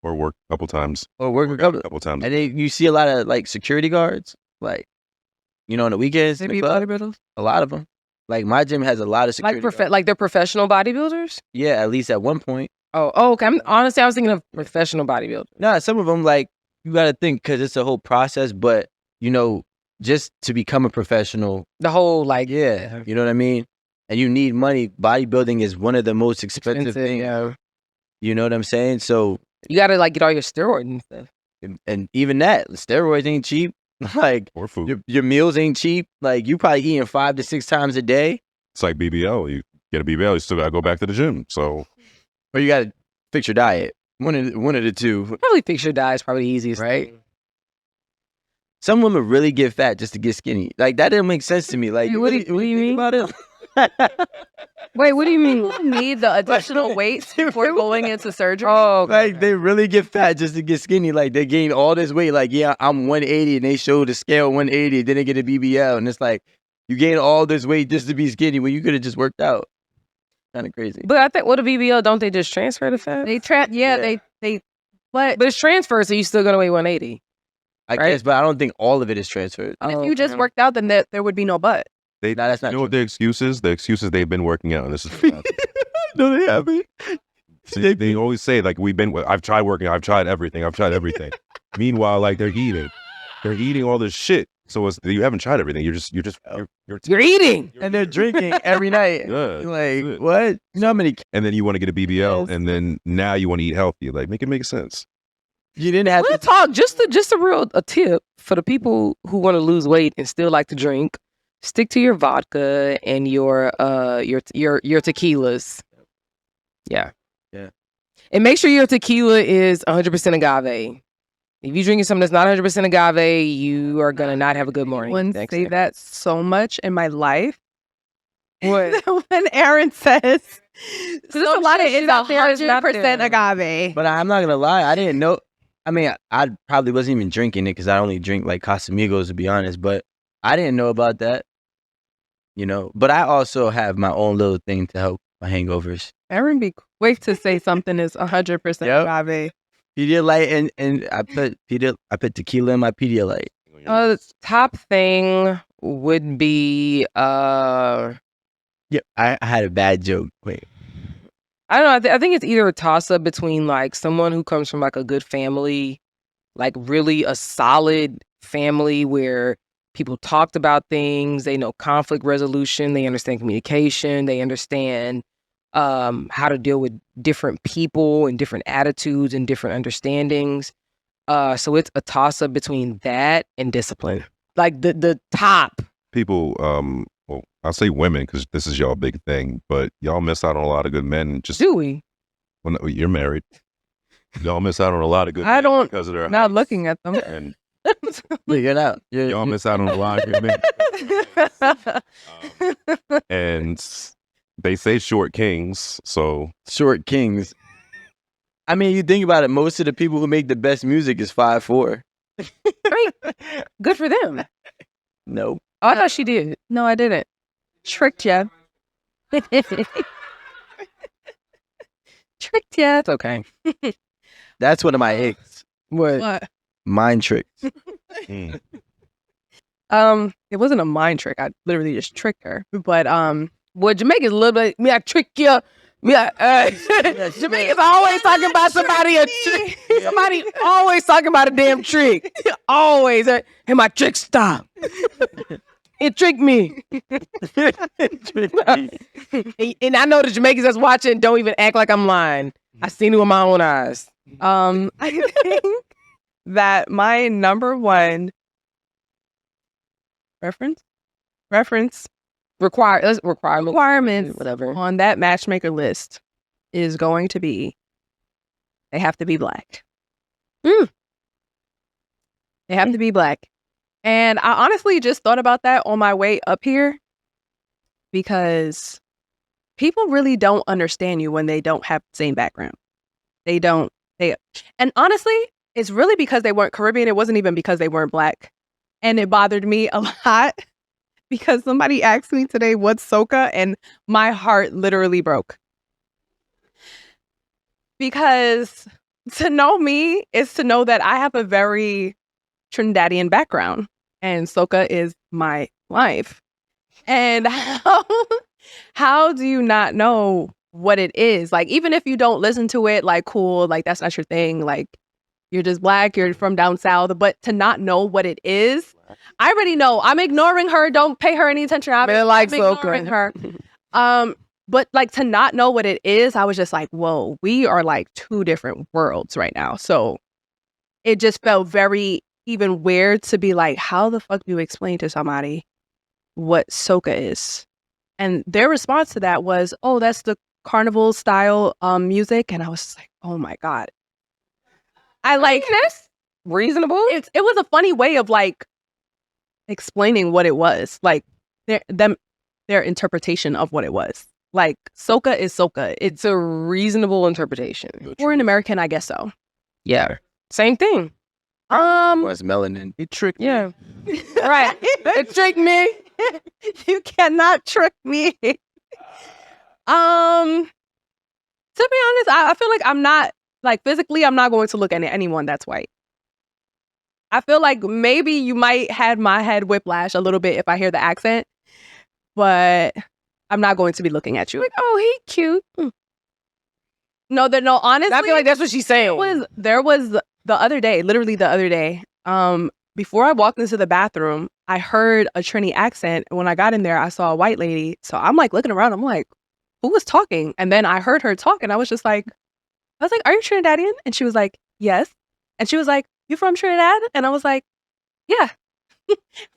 Or work a couple times. or work a couple. Times. And then you see a lot of like security guards, like on the weekends. They in be the club, bodybuilders? a lot of them. Like my gym has a lot of security. guards. Like they're professional bodybuilders? Yeah, at least at one point. Oh, okay. Honestly, I was thinking of professional bodybuilders. Nah, some of them like you got to think because it's a whole process. But just to become a professional, The whole like yeah, you know what I mean. And you need money. Bodybuilding is one of the most expensive things. Yeah. You know what I'm saying? So, You gotta like get all your steroids and stuff. and even that, steroids ain't cheap. Like Or food. your meals ain't cheap. Like you probably eating 5 to 6 times a day, It's like BBL. You get a BBL, you still gotta go back to the gym. So or you got to fix your diet. One of the two. Probably fix your diet is probably the easiest. Right? thing. Some women really get fat just to get skinny. Like that didn't make sense to me. Like Hey, what do you think mean? about it? Wait, what do you mean? You need the additional weight before going into surgery. Oh, Like they really get fat just to get skinny. Like they gain all this weight. Like yeah, I'm 180, and they show the scale 180. Then they get a BBL, and it's like you gain all this weight just to be skinny when you could have just worked out. Kind of crazy. But I think what a BBL, don't they just transfer the fat? They but But it's transferred, so you still gonna weigh 180. I right? guess, but I don't think all of it is transferred. if you just worked out, then there would be no butt. They, No, that's not you know what true. their excuses? The excuses they've been working out, and this is No, they haven't. they always say like I've tried working, I've tried everything. Meanwhile, like they're eating all this shit. So you haven't tried everything. You're eating. And they're drinking every night. Yeah, Like, that's it. what? You know how many? And then you want to get a BBL, Yes. and then now you want to eat healthy. Like, make it make sense. You didn't have Real to. talk, just a tip for the people who want to lose weight and still like to drink. Stick to your vodka and your tequilas. Yeah. Yeah. And make sure your tequila is 100% agave. If you're drinking something that's not 100% agave, you are gonna not have a good morning. Wouldn't next say day. that so much in my life. What? When Erin says, there's a lot of shit out there that's not 100% there. agave. But I'm not gonna lie, I didn't know. I mean, I probably wasn't even drinking it because I only drink like Casamigos, to be honest. But I didn't know about that. You know. But I also have my own little thing to help my hangovers. Erin be quick to say something is 100% Yep. agave. Pedialyte and I put tequila in my Pedialyte. The top thing would be Yeah, I had a bad joke. Wait. I don't know. I think it's either a toss up between like someone who comes from like a good family, like really a solid family where people talked about things, they know conflict resolution, they understand communication, they understand how to deal with different people and different attitudes and different understandings. So it's a toss up between that and discipline. Like the top. People, well, I'll say women because this is y'all big thing, but y'all miss out on a lot of good men. Just Do we? well, no, you're married. Y'all miss out on a lot of good. I men don't- because of their Not heights. looking at them. And Look, you're not. y'all miss out on a lot of good men. And they say short kings, so Short kings. I mean, you think about it. Most of the people who make the best music is 5'4". Right. Good for them. No. Oh, I thought she did. No, I didn't. Tricked ya. Tricked ya. It's okay. That's one of my aches. What? What? Mind tricks. mm, It wasn't a mind trick. I literally just tricked her. But Well, Jamaica's a little bit. Me, I trick you. Me, Jamaica's always talking about somebody. Somebody always talking about a damn trick. Always. Hey, my trick stop. It tricked me. And I know the Jamaicans that's watching don't even act like I'm lying. I seen it with my own eyes. I think that my number one reference Requirements. whatever on that matchmaker list is going to be they have to be black. Mm. They have to be black. And I honestly just thought about that on my way up here because people really don't understand you when they don't have the same background. And honestly, it's really because they weren't Caribbean. It wasn't even because they weren't black. And it bothered me a lot because somebody asked me today, what's soca? And my heart literally broke. Because to know me is to know that I have a very Trinidadian background and soca is my life. And how do you not know what it is? Like, even if you don't listen to it, like, cool, like, that's not your thing. Like, you're just black, you're from down south. But to not know what it is, I already know. I'm ignoring her. Don't pay her any attention. I'm ignoring her. But like to not know what it is, I was just like, whoa, we are like two different worlds right now. So it just felt very even weird to be like, how the fuck do you explain to somebody what soca is? And their response to that was, oh, that's the carnival style music. And I was like, oh my God. I like That's reasonable. it was a funny way of like explaining what it was. Like their interpretation of what it was. Like soca is soca. It's a reasonable interpretation. For an American, I guess so. Yeah. Same thing. Was melanin. he tricked. Yeah. Right. It tricked me. You cannot trick me. To be honest, I feel like I'm not, like, physically, I'm not going to look at anyone that's white. I feel like maybe you might have my head whiplash a little bit if I hear the accent, but I'm not going to be looking at you like, oh, he cute. No, honestly, I feel like that's what she's saying. There was the other day, literally the other day, before I walked into the bathroom, I heard a Trini accent. And when I got in there, I saw a white lady. So I'm like looking around. I'm like, who was talking? And then I heard her talk, and I was like, are you Trinidadian? And she was like, yes. And she was like, you from Trinidad? And I was like, yeah.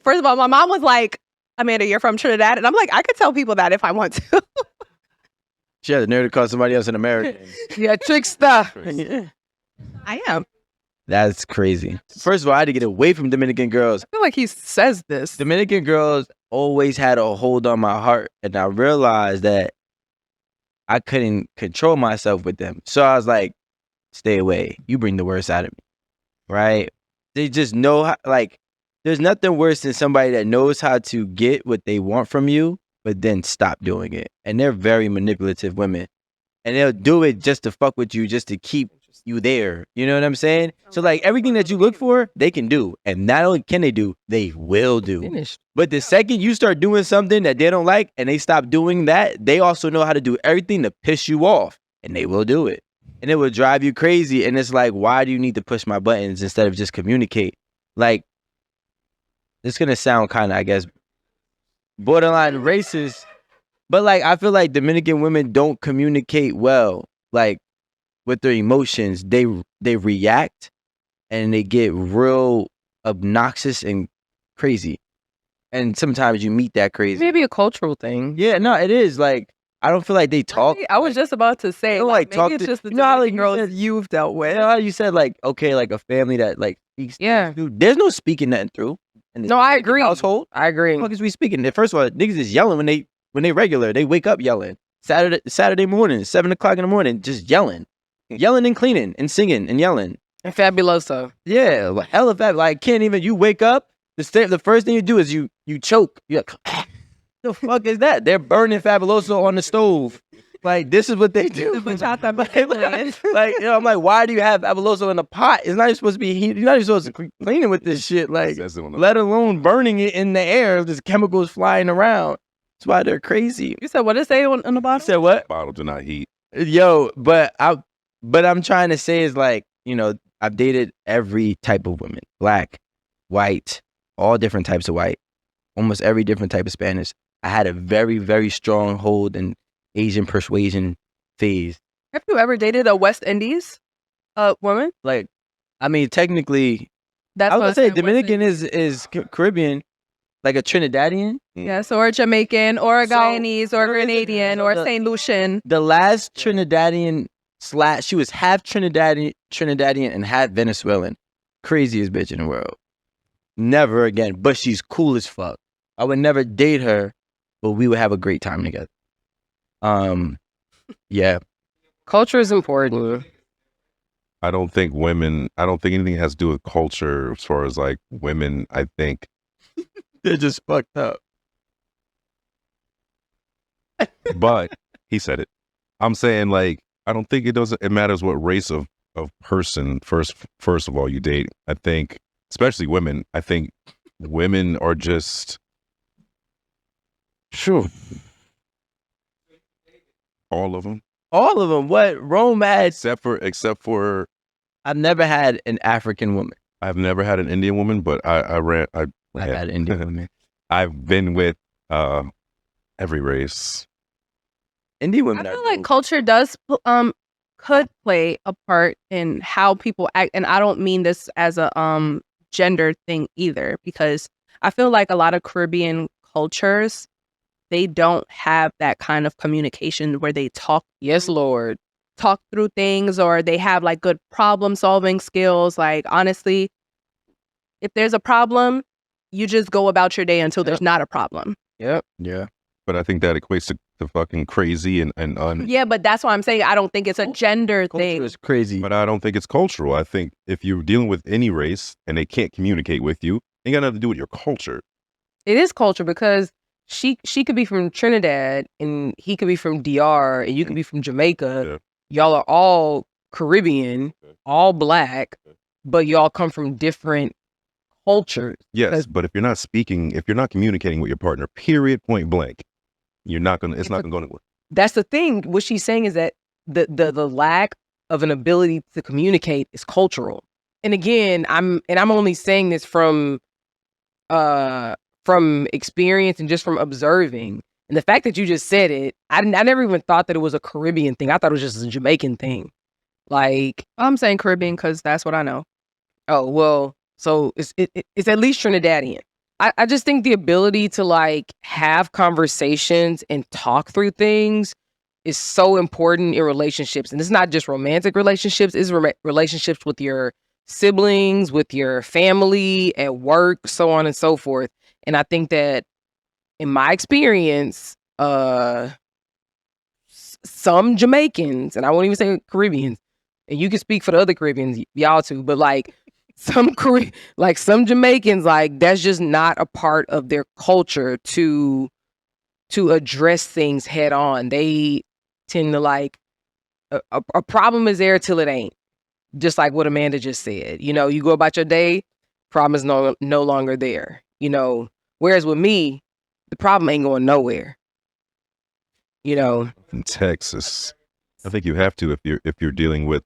First of all, my mom was like, Amanda, you're from Trinidad. And I'm like, I could tell people that if I want to. She had the nerve to call somebody else an American. Yeah, trickster. I am. That's crazy. First of all, I had to get away from Dominican girls. I feel like he says this. Dominican girls always had a hold on my heart, and I realized that I couldn't control myself with them. So I was like, stay away. You bring the worst out of me, right? They just know how, like, there's nothing worse than somebody that knows how to get what they want from you, but then stop doing it. And they're very manipulative women. And they'll do it just to fuck with you, just to keep you there. You know what I'm saying? So, like, everything that you look for, they can do. And not only can they do, they will do. Finished. But the second you start doing something that they don't like and they stop doing that, they also know how to do everything to piss you off. And they will do it. And it will drive you crazy. And it's like, why do you need to push my buttons instead of just communicate? Like, it's going to sound kind of, I guess, borderline racist. But, like, I feel like Dominican women don't communicate well, like, with their emotions. They react and they get real obnoxious and crazy. And sometimes you meet that crazy. Maybe a cultural thing. Yeah, no, it is. Like, I don't feel like they talk. I was just about to say, don't, like, talk maybe it's to, just the you know how, like, girls you've dealt with. You know how you said, like, okay, like a family that, like, speaks. Yeah. Dude, there's no speaking nothing through. In No, I agree. Household. I agree. What the fuck is we speaking? First of all, niggas is yelling when they regular. They wake up yelling. Saturday morning, 7 o'clock in the morning, just yelling. Yelling and cleaning and singing and yelling. And fabuloso. Yeah, like, hella fab. Like, can't even, you wake up, the first thing you do is you choke. You're like, the fuck is that? They're burning fabuloso on the stove. Like, this is what they do. Like, you know, I'm like, why do you have fabuloso in a pot? It's not even supposed to be heat. You're not even supposed to clean it with this shit. Like, let alone burning it in the air. There's chemicals flying around. That's why they're crazy. You said, what did it say on the bottle? You said what? Bottle do not heat. Yo, but I'm trying to say is, like, you know, I've dated every type of woman. Black, white, all different types of white. Almost every different type of Spanish. I had a very, very strong hold in Asian persuasion phase. Have you ever dated a West Indies woman? Like, I mean, technically, That's I what would say said, Dominican is Caribbean, like a Trinidadian. Yes, or Jamaican, or a Guyanese, or Grenadian, or St. Lucian. The last Trinidadian / she was half Trinidadian and half Venezuelan. Craziest bitch in the world. Never again, but she's cool as fuck. I would never date her, but we would have a great time together. Yeah. Culture is important. I don't think anything has to do with culture as far as, like, women. I think they're just fucked up. But he said it. I'm saying, like, I don't think it matters what race of person first of all you date. I think, especially women, I think women are just sure. All of them. All of them. What Rome had, except for I've never had an African woman. I've never had an Indian woman, but I've had an Indian woman. I've been with every race. Indian women. I feel like culture does could play a part in how people act, and I don't mean this as a gender thing either, because I feel like a lot of Caribbean cultures, they don't have that kind of communication where they talk. Yes, Lord. Talk through things, or they have, like, good problem solving skills. Like, honestly, if there's a problem, you just go about your day until there's not a problem. Yep. Yeah. But I think that equates to fucking crazy and yeah, but that's why I'm saying I don't think it's a gender thing. Culture is crazy. But I don't think it's cultural. I think if you're dealing with any race and they can't communicate with you, it ain't got nothing to do with your culture. It is culture, because she could be from Trinidad and he could be from DR and you could be from Jamaica. Yeah. Y'all are all Caribbean, all Black, but y'all come from different cultures. Yes, but if you're not speaking, if you're not communicating with your partner, period, point blank, you're not gonna. It's not gonna go anywhere. That's the thing. What she's saying is that the lack of an ability to communicate is cultural. And again, I'm only saying this from experience and just from observing. And the fact that you just said it, I never even thought that it was a Caribbean thing. I thought it was just a Jamaican thing. Like, I'm saying Caribbean because that's what I know. oh well, so it's at least Trinidadian. I just think the ability to like have conversations and talk through things is so important in relationships. And it's not just romantic relationships, it's relationships with your siblings, with your family, at work, so on and so forth. And I think that in my experience, some Jamaicans, and I won't even say Caribbeans, and you can speak for the other Caribbeans, y'all too, but like some Jamaicans, like that's just not a part of their culture to address things head on. They tend to like a problem is there till it ain't. Just like what Amanda just said. You know, you go about your day, problem is no longer there. You know, whereas with me, the problem ain't going nowhere. You know. In Texas, I think you have to if you're dealing with.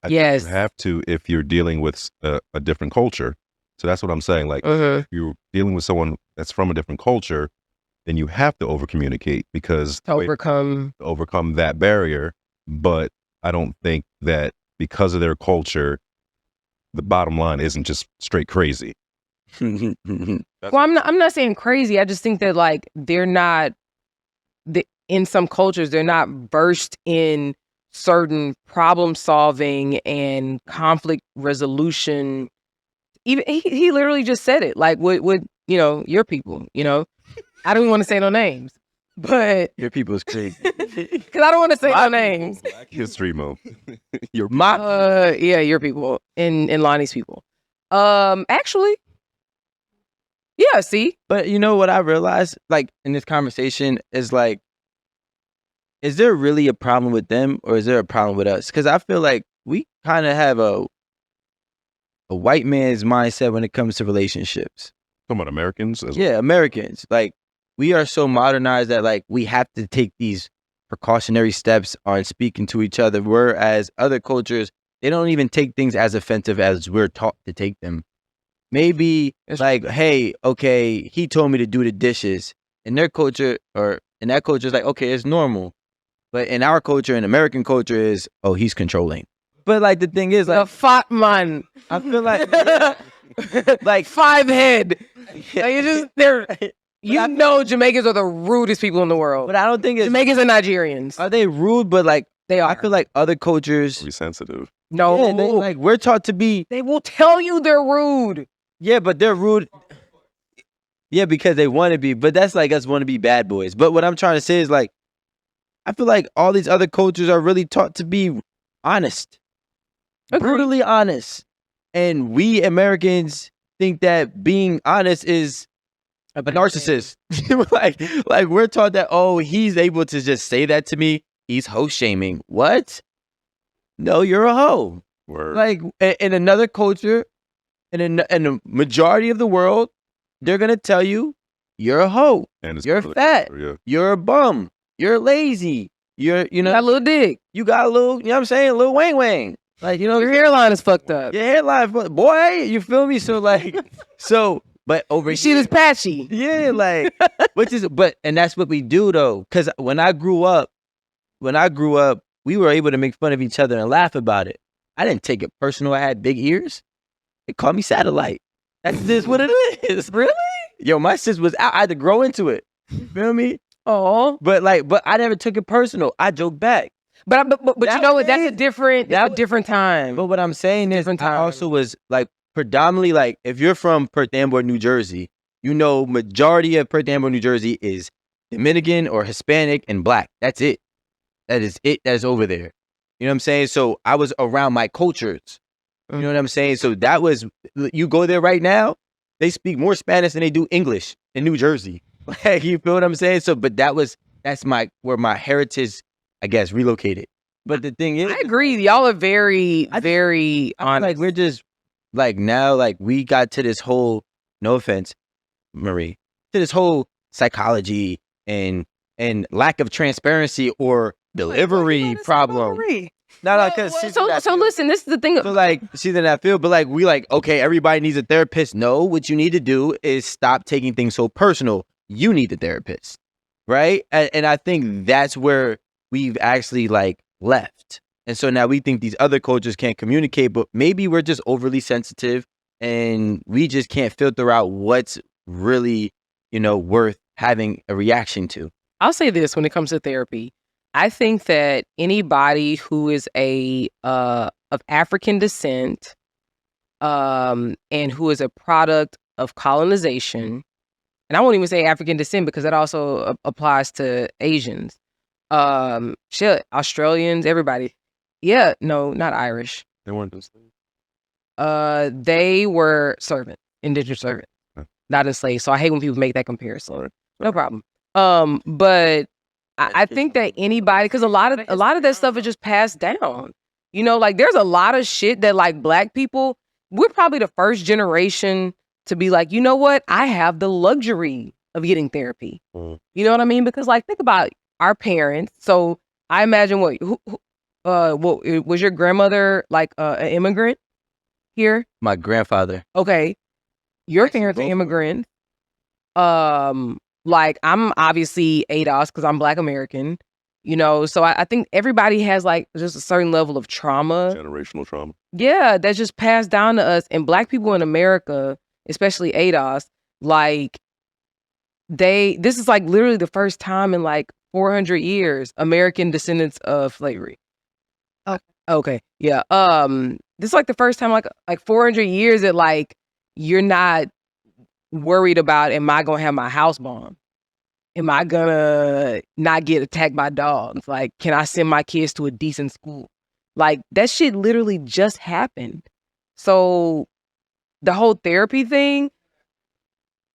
Yes. You have to if you're dealing with a different culture. So that's what I'm saying. Like, if you're dealing with someone that's from a different culture, then you have to over communicate because to overcome that barrier. But I don't think that because of their culture, the bottom line isn't just straight crazy. Well, I'm not saying crazy. I just think that like they're not in some cultures, they're not versed in certain problem solving and conflict resolution. Even he literally just said it. Like with you know, your people, you know. I don't even want to say no names. But your people is crazy. Because I don't want to say no names. Black History Month. Your yeah, your people and Lonnie's people. Actually, yeah. See, but you know what I realized, like in this conversation, is like, is there really a problem with them or is there a problem with us? Because I feel like we kind of have a white man's mindset when it comes to relationships. Talking about Americans? Yeah, Americans. Like, we are so modernized that like we have to take these precautionary steps on speaking to each other, whereas other cultures, they don't even take things as offensive as we're taught to take them. Maybe it's like, hey, okay, he told me to do the dishes. In their culture, or in that culture, it's like, okay, it's normal. But in our culture, in American culture, is, oh, he's controlling. But like the thing is, like, the fat man. I feel like like 5 head. Like you know Jamaicans are the rudest people in the world. But I don't think it's Jamaicans and Nigerians. Are they rude? But like they are. I feel like other cultures be sensitive. No, yeah, like we're taught to be. They will tell you they're rude. Yeah, but they're rude. Yeah, because they want to be. But that's like us want to be bad boys. But what I'm trying to say is like, I feel like all these other cultures are really taught to be honest, brutally honest, and we Americans think that being honest is a narcissist. like we're taught that, oh, he's able to just say that to me. He's hoe shaming. What? No, you're a hoe. Word. Like in another culture, in the majority of the world, they're gonna tell you you're a hoe. And you're fat. Yeah. You're a bum. You're lazy. You know, you got a little dick. You got a little, you know what I'm saying? A little wang wang. Like, you know, your hairline is fucked up. Your hairline, boy, you feel me? So like, but over here, shit is patchy. Yeah, like, and that's what we do though. Cause when I grew up, we were able to make fun of each other and laugh about it. I didn't take it personal. I had big ears. They called me satellite. That's just what it is. Really? Yo, my sis was out. I had to grow into it. You feel me? Oh, but I never took it personal. I joked back. But you know what? That's a different time. But what I'm saying is, I also was like predominantly like, if you're from Perth Amboy, New Jersey, you know, majority of Perth Amboy, New Jersey is Dominican or Hispanic and Black. That's it. That is it. That's over there. You know what I'm saying? So I was around my cultures. You know what I'm saying? So that was, you go there right now, they speak more Spanish than they do English in New Jersey. Like, you feel what I'm saying? So, but that's where my heritage, I guess, relocated. But the thing is, I agree. Y'all are very, very I feel honest. like we're just like now, like we got to this whole, no offense, Marie, to this whole psychology and lack of transparency or delivery problem. No, because so listen, this is the thing. So like, see that I feel, but like we like, okay, everybody needs a therapist. No, what you need to do is stop taking things so personal. You need a therapist, right? And I think that's where we've actually like left. And so now we think these other cultures can't communicate, but maybe we're just overly sensitive and we just can't filter out what's really, worth having a reaction to. I'll say this when it comes to therapy. I think that anybody who is of African descent, and who is a product of colonization, and I won't even say African descent because that also applies to Asians, Australians, everybody. Yeah, no, not Irish. They weren't enslaved. They were indentured servant, not enslaved. So I hate when people make that comparison. No problem. But I think that anybody, because a lot of that stuff is just passed down. Like there's a lot of shit that like Black people, we're probably the first generation to be like, you know what? I have the luxury of getting therapy. You know what I mean? Because like think about our parents. So I imagine what was your grandmother like an immigrant here? My grandfather. Okay. Your parents are immigrants. Like I'm obviously ADOS because I'm Black American, so I think everybody has like just a certain level of trauma. Generational trauma. Yeah, that's just passed down to us. And Black people in America, especially ADOS, like this is like literally the first time in like 400 years, American descendants of slavery. Okay. Yeah. This is like the first time like 400 years that like you're not worried about, am I gonna have my house bombed? Am I gonna not get attacked by dogs? Like, can I send my kids to a decent school? Like that shit literally just happened. So the whole therapy thing,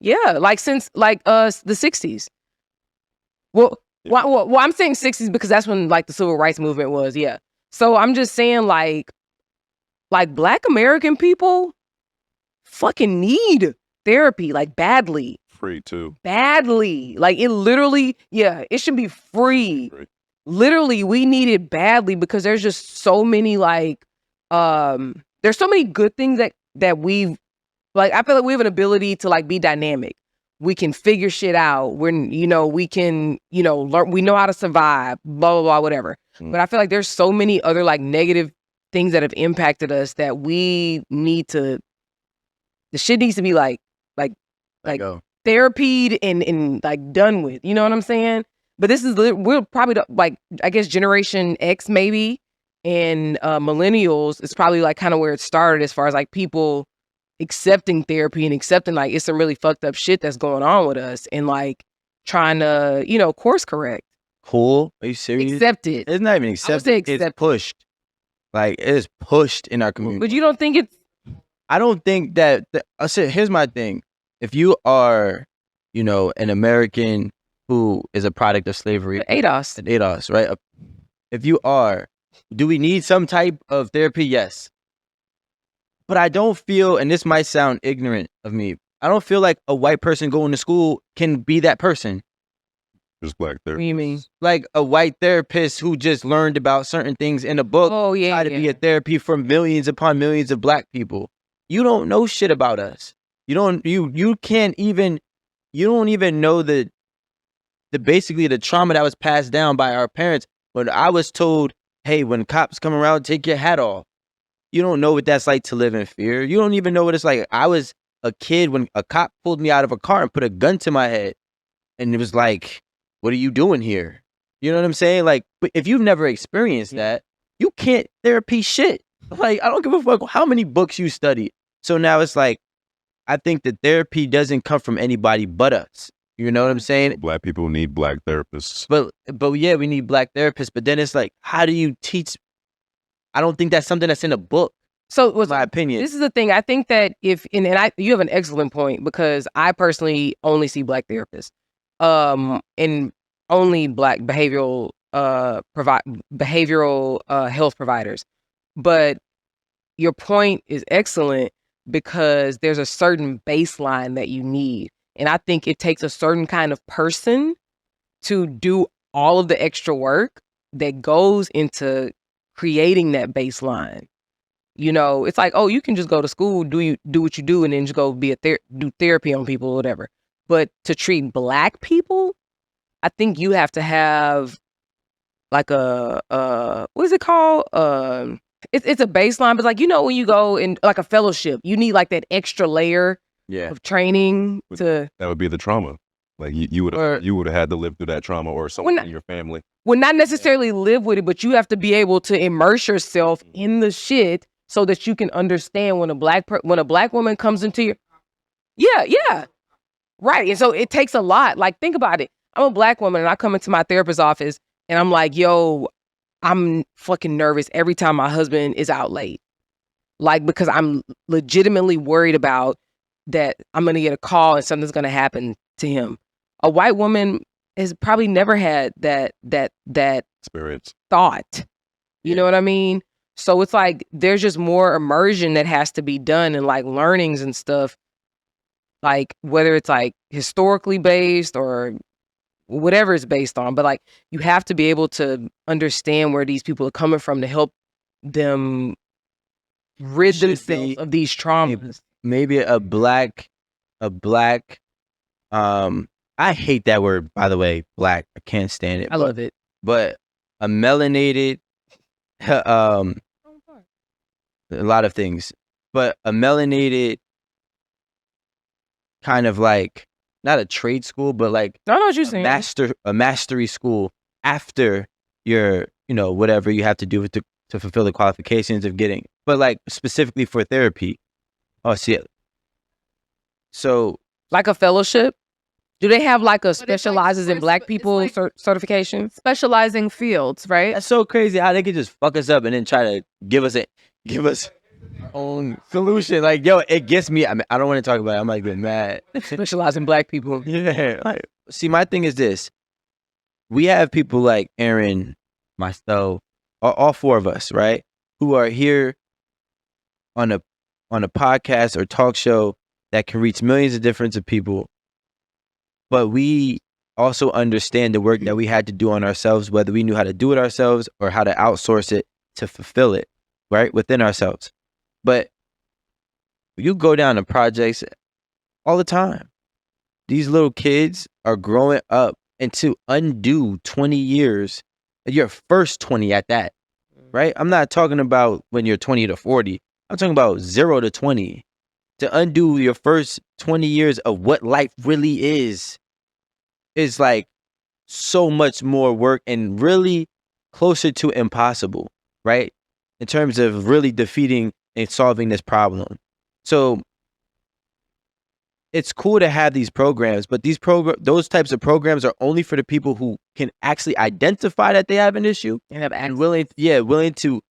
yeah, like since like the 60s. Well, I'm saying 60s because that's when like the civil rights movement was, yeah. So I'm just saying like Black American people fucking need therapy like badly. Free too. Badly. Like it literally, yeah, it should be free. Literally, we need it badly because there's just so many like there's so many good things that we've like I feel like we have an ability to like be dynamic. We can figure shit out. We can, learn, we know how to survive, blah, blah, blah, whatever. But I feel like there's so many other like negative things that have impacted us that we need to, the shit needs to be like therapied and like done with, you know what I'm saying? But this is, we're probably like, I guess Generation X maybe, and millennials is probably like kind of where it started as far as like people accepting therapy and accepting like it's some really fucked up shit that's going on with us and like trying to, course correct. Cool. Are you serious? Accept it. It's not even accepted. It's pushed. Like it is pushed in our community. But you don't think it's... I don't think that, I said, here's my thing. If you are, an American who is a product of slavery. ADOS, right? If you are, do we need some type of therapy? Yes. But I don't feel, and this might sound ignorant of me, I don't feel like a white person going to school can be that person. Just Black therapist. What do you mean? Like a white therapist who just learned about certain things in a book. Oh, yeah. Try to be a therapy for millions upon millions of Black people. You don't know shit about us. You don't even know the basically the trauma that was passed down by our parents. When I was told, hey, when cops come around, take your hat off. You don't know what that's like to live in fear. You don't even know what it's like. I was a kid when a cop pulled me out of a car and put a gun to my head. And it was like, what are you doing here? You know what I'm saying? Like, but if you've never experienced that, you can't therapy shit. Like, I don't give a fuck how many books you study. So now it's like, I think that therapy doesn't come from anybody but us. You know what I'm saying? Black people need Black therapists. But yeah, we need Black therapists. But then it's like, how do you teach? I don't think that's something that's in a book. So, my opinion. This is the thing. I think that you have an excellent point because I personally only see Black therapists. and only Black behavioral health providers. But your point is excellent because there's a certain baseline that you need. And I think it takes a certain kind of person to do all of the extra work that goes into creating that baseline. You know, it's like, oh, you can just go to school, do what you do, and then just go be do therapy on people or whatever. But to treat Black people, I think you have to have like a what is it called? It's a baseline, but like, you know, when you go in like a fellowship, you need like that extra layer of training to. That would be the trauma. Like you would have had to live through that trauma, or someone in your family. Well, not necessarily live with it, but you have to be able to immerse yourself in the shit so that you can understand when a black woman comes into your. Yeah. Right. And so it takes a lot. Like, think about it. I'm a Black woman and I come into my therapist's office and I'm like, yo, I'm fucking nervous every time my husband is out late. Like, because I'm legitimately worried about that I'm going to get a call and something's going to happen to him. A white woman has probably never had that experience thought. You know what I mean? So it's like, there's just more immersion that has to be done and like learnings and stuff. Like, whether it's like historically based or whatever it's based on, but like, you have to be able to understand where these people are coming from to help them rid themselves of these traumas. Maybe a black, I hate that word, by the way, Black. I can't stand it. I love it. But a melanated, a lot of things, but a melanated kind of like, not a trade school, but like I know what you're saying. A mastery school after your, whatever you have to do to fulfill the qualifications of getting, but like specifically for therapy. Oh, see it. So like a fellowship? Do they have like a specializes in Black people certification? Specializing fields, right? That's so crazy how they could just fuck us up and then try to give us our own solution. Like, yo, it gets me. I mean, I don't want to talk about it. I might get mad. Specialize in Black people. Yeah. Like, see, my thing is this. We have people like Erin, myself, all four of us, right? Who are here on a podcast or talk show that can reach millions of different people. But we also understand the work that we had to do on ourselves, whether we knew how to do it ourselves or how to outsource it to fulfill it, right? Within ourselves. But you go down to projects all the time. These little kids are growing up, and to undo 20 years, your first 20 at that, right? I'm not talking about when you're 20 to 40. I'm talking about 0 to 20. To undo your first 20 years of what life really is like so much more work and really closer to impossible, right? In terms of really defeating and solving this problem. So it's cool to have these programs, but those types of programs are only for the people who can actually identify that they have an issue and willing to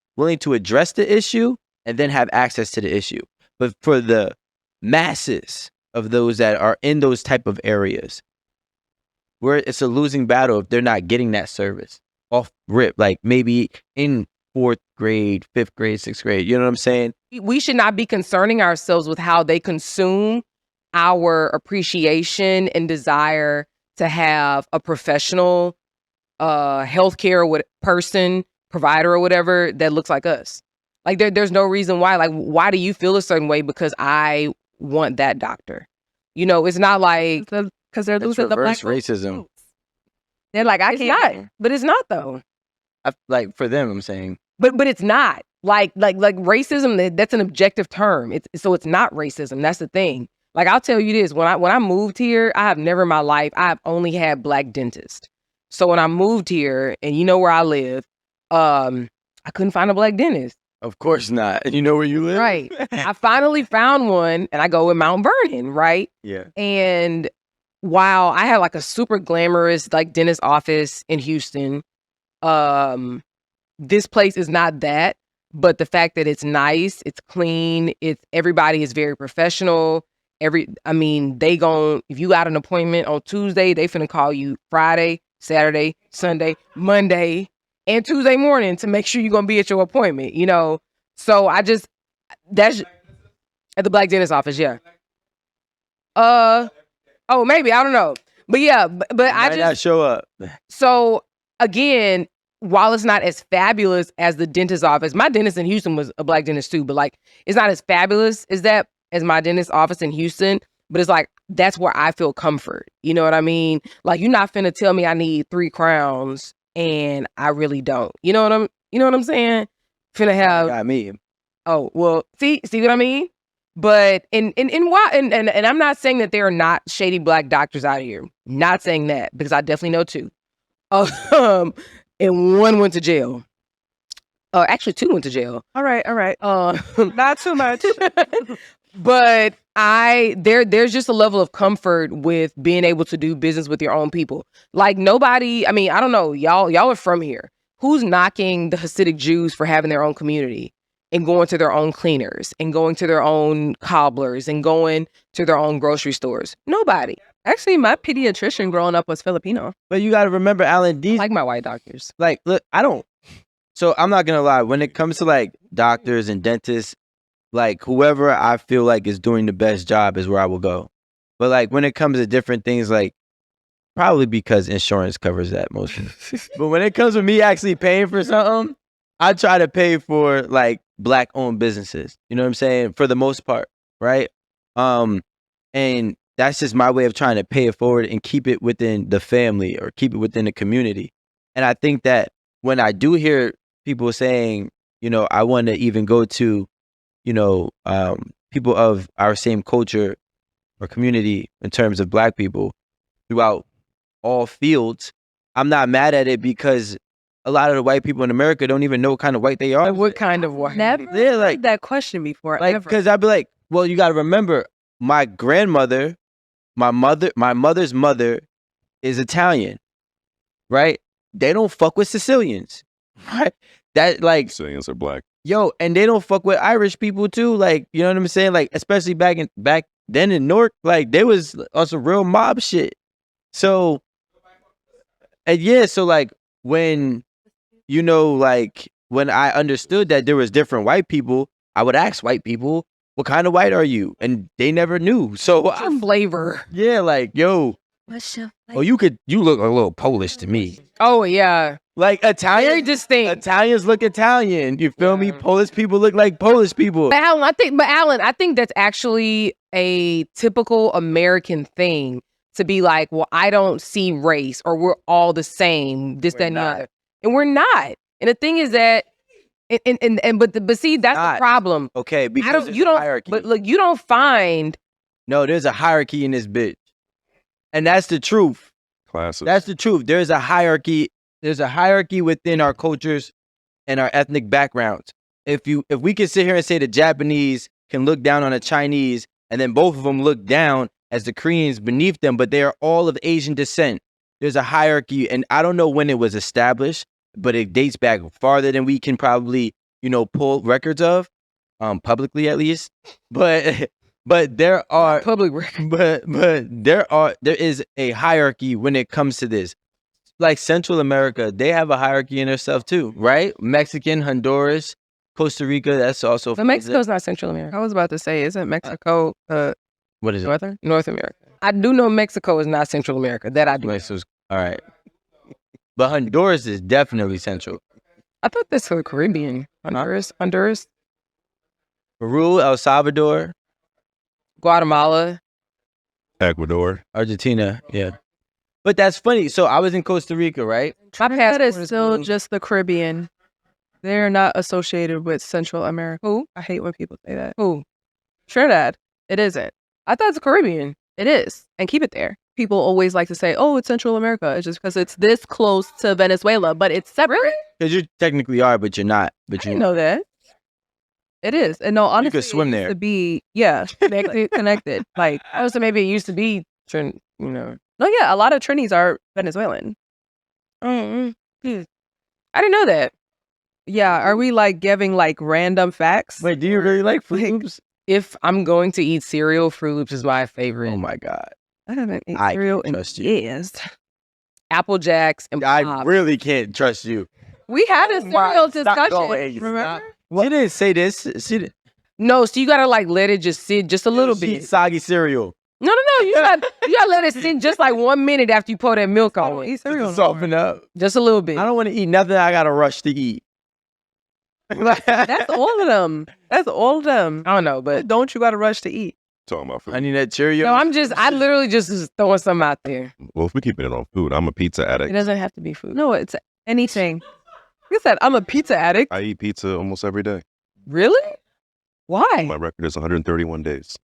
address the issue and then have access to the issue. But for the masses of those that are in those type of areas, where it's a losing battle if they're not getting that service off rip, like maybe in 4th grade, 5th grade, 6th grade. You know what I'm saying? We should not be concerning ourselves with how they consume our appreciation and desire to have a professional healthcare person, provider or whatever that looks like us. Like there's no reason why. Like, why do you feel a certain way because I want that doctor? It's not like because they're losing the Black racism. They're like, I can't. But it's not though. Like for them, I'm saying. But it's not like racism. That's an objective term. So it's not racism. That's the thing. Like, I'll tell you this: when I moved here, I have never in my life. I've only had Black dentists. So when I moved here, and you know where I live, I couldn't find a Black dentist. Of course not. And you know where you live? Right. I finally found one, and I go in Mount Vernon, right? Yeah. And while I had like a super glamorous like dentist office in Houston, this place is not that. But the fact that it's nice, it's clean, everybody is very professional. if you got an appointment on Tuesday, they finna call you Friday, Saturday, Sunday, Monday, and Tuesday morning to make sure you're gonna be at your appointment, you know? So that's at the black dentist office, yeah. Oh, maybe, I don't know. But yeah, but I Might not just, show up. so again, while it's not as fabulous as the dentist office, my dentist in Houston was a black dentist too, but like, it's not as fabulous as my dentist office in Houston, but it's like, that's where I feel comfort. You know what I mean? Like, you're not finna tell me I need 3 crowns and I really don't. You know what I'm saying? Finna have, Got me. oh, well, see what I mean? But and I'm not saying that there are not shady black doctors out here. Not saying that, because I definitely know 2. And 1 went to jail. Actually 2 went to jail. All right. Not too much. But there's just a level of comfort with being able to do business with your own people. Like, nobody, I mean, I don't know, y'all are from here. Who's knocking the Hasidic Jews for having their own community and going to their own cleaners and going to their own cobblers and going to their own grocery stores? Nobody. Actually, my pediatrician growing up was Filipino. But you got to remember, Alan, I these like my white doctors. like, look, so I'm not gonna lie, when it comes to like doctors and dentists, like whoever I feel like is doing the best job is where I will go. But like when it comes to different things, like probably because insurance covers that mostly. But when it comes to me actually paying for something, I try to pay for like black owned businesses. You know what I'm saying? For the most part, right? And that's just my way of trying to pay it forward and keep it within the family or keep it within the community. And I think that when I do hear people saying, you know, I want to even go to, you know, people of our same culture or community in terms of black people throughout all fields, I'm not mad at it, because a lot of the white people in America don't even know what kind of white they are. Like, what kind of white? Never Yeah, like heard that question before. like, ever. because I'd be like, well, you got to remember, my grandmother, my mother's mother is Italian, right? They don't fuck with Sicilians, right? That like, Sicilians are black. yo, and they don't fuck with Irish people too. Like, you know what I'm saying? Like, especially back then in Newark, like there was on some real mob shit. So, and yeah, so like when, you know, like when I understood that there was different white people, I would ask white people, what kind of white are you? And they never knew. So What's your flavor? yeah, like, yo, What's your oh, you look a little Polish to me. Oh yeah, Like very Italian, distinct. Italians look Italian. You feel me? Yeah. Polish people look like Polish people. But Alan, I think that's actually a typical American thing to be like, well, I don't see race, or we're all the same, this, We're that, and the not. other. And we're not. And the thing is that, but see, that's Not. the problem. Okay, because there's you a don't, hierarchy. but look, you don't find, No, there's a hierarchy in this bitch. And that's the truth. Classic. That's the truth. There's a hierarchy. There's a hierarchy within our cultures and our ethnic backgrounds. If we can sit here and say the Japanese can look down on the Chinese, and then both of them look down as the Koreans beneath them, but they are all of Asian descent. There's a hierarchy, and I don't know when it was established, but it dates back farther than we can probably, you know, pull records of, publicly at least. But there are public record. but there is a hierarchy when it comes to this. Like Central America, they have a hierarchy in themselves too, right? Mexican, Honduras, Costa Rica, that's also. But Mexico's not Central America. I was about to say, isn't Mexico What is it? northern? North America. I do know Mexico is not Central America. That I do. Mexico's, all right. But Honduras is definitely Central. I thought that's for the Caribbean. Honduras, Peru, El Salvador, Guatemala. Ecuador. Argentina, yeah. But that's funny. So I was in Costa Rica, right? My That passport is is still blue. just the Caribbean. They're not associated with Central America. Who? I hate when people say that. Who? Trinidad. It isn't. I thought it's the Caribbean. It is. And keep it there. People always like to say, oh, it's Central America. It's just because it's this close to Venezuela, but it's separate. Because you technically are, but you're not. But I you didn't know that. It is. And no, honestly, swim it there. used to be, yeah, connected. Like, Oh, so maybe it used to be, you know. no, yeah, a lot of Trinis are Venezuelan. I didn't know that. Yeah, are we like giving like random facts? Wait, do you really like Fruit Loops? If I'm going to eat cereal, Fruit Loops is my favorite. Oh my God. I haven't eaten I cereal can't in trust you. years. Apple Jacks and I Pop. really can't trust you. We had a Oh my- cereal stop discussion. going, Remember? She didn't say this. She didn't. No, so you gotta like let it just sit just a little She bit. soggy cereal. No. You gotta let it sit just like 1 minute after you pour that milk I on don't it. eat Just cereal. to soften up. Just a little bit. I don't want to eat nothing I got to rush to eat. That's all of them. That's all of them. I don't know, but Don't you got to rush to eat? Talking about food. I need that Cheerio. no, I literally just was throwing something out there. Well, if we keep it on food, I'm a pizza It addict. doesn't have to be food. No, it's anything. Like I said, I'm a pizza addict. I eat pizza almost every day. Really? My Why? record is 131 days.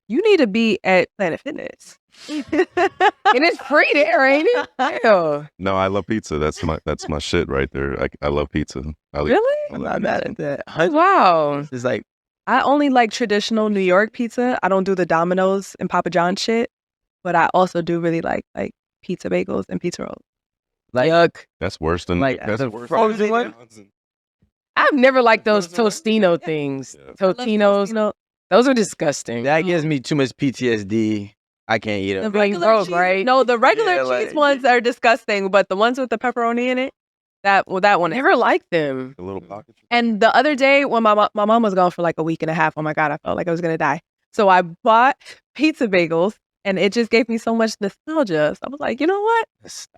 You need to be at Planet Fitness. And it's free there, ain't it? Hell. No, I love pizza. That's my shit right there. I love pizza. Really? I'm not mad at that. Wow. It's like, I only like traditional New York pizza. I don't do the Domino's and Papa John shit, but I also do really like pizza bagels and pizza rolls. Yuck. That's worse than Like, that's the worse frozen than one? I've never liked those Tostino things. Yeah. Tostinos. Those are disgusting. that gives me too much PTSD. I can't eat The them. regular regular gross, cheese, right? No, the regular Yeah, cheese like- ones are disgusting, but the ones with the pepperoni in it, that one is. Never liked them. The little pocket. And the other day when my mom was gone for like a week and a half, oh my God, I felt like I was gonna die. So I bought pizza bagels, and it just gave me so much nostalgia. So I was like, you know what?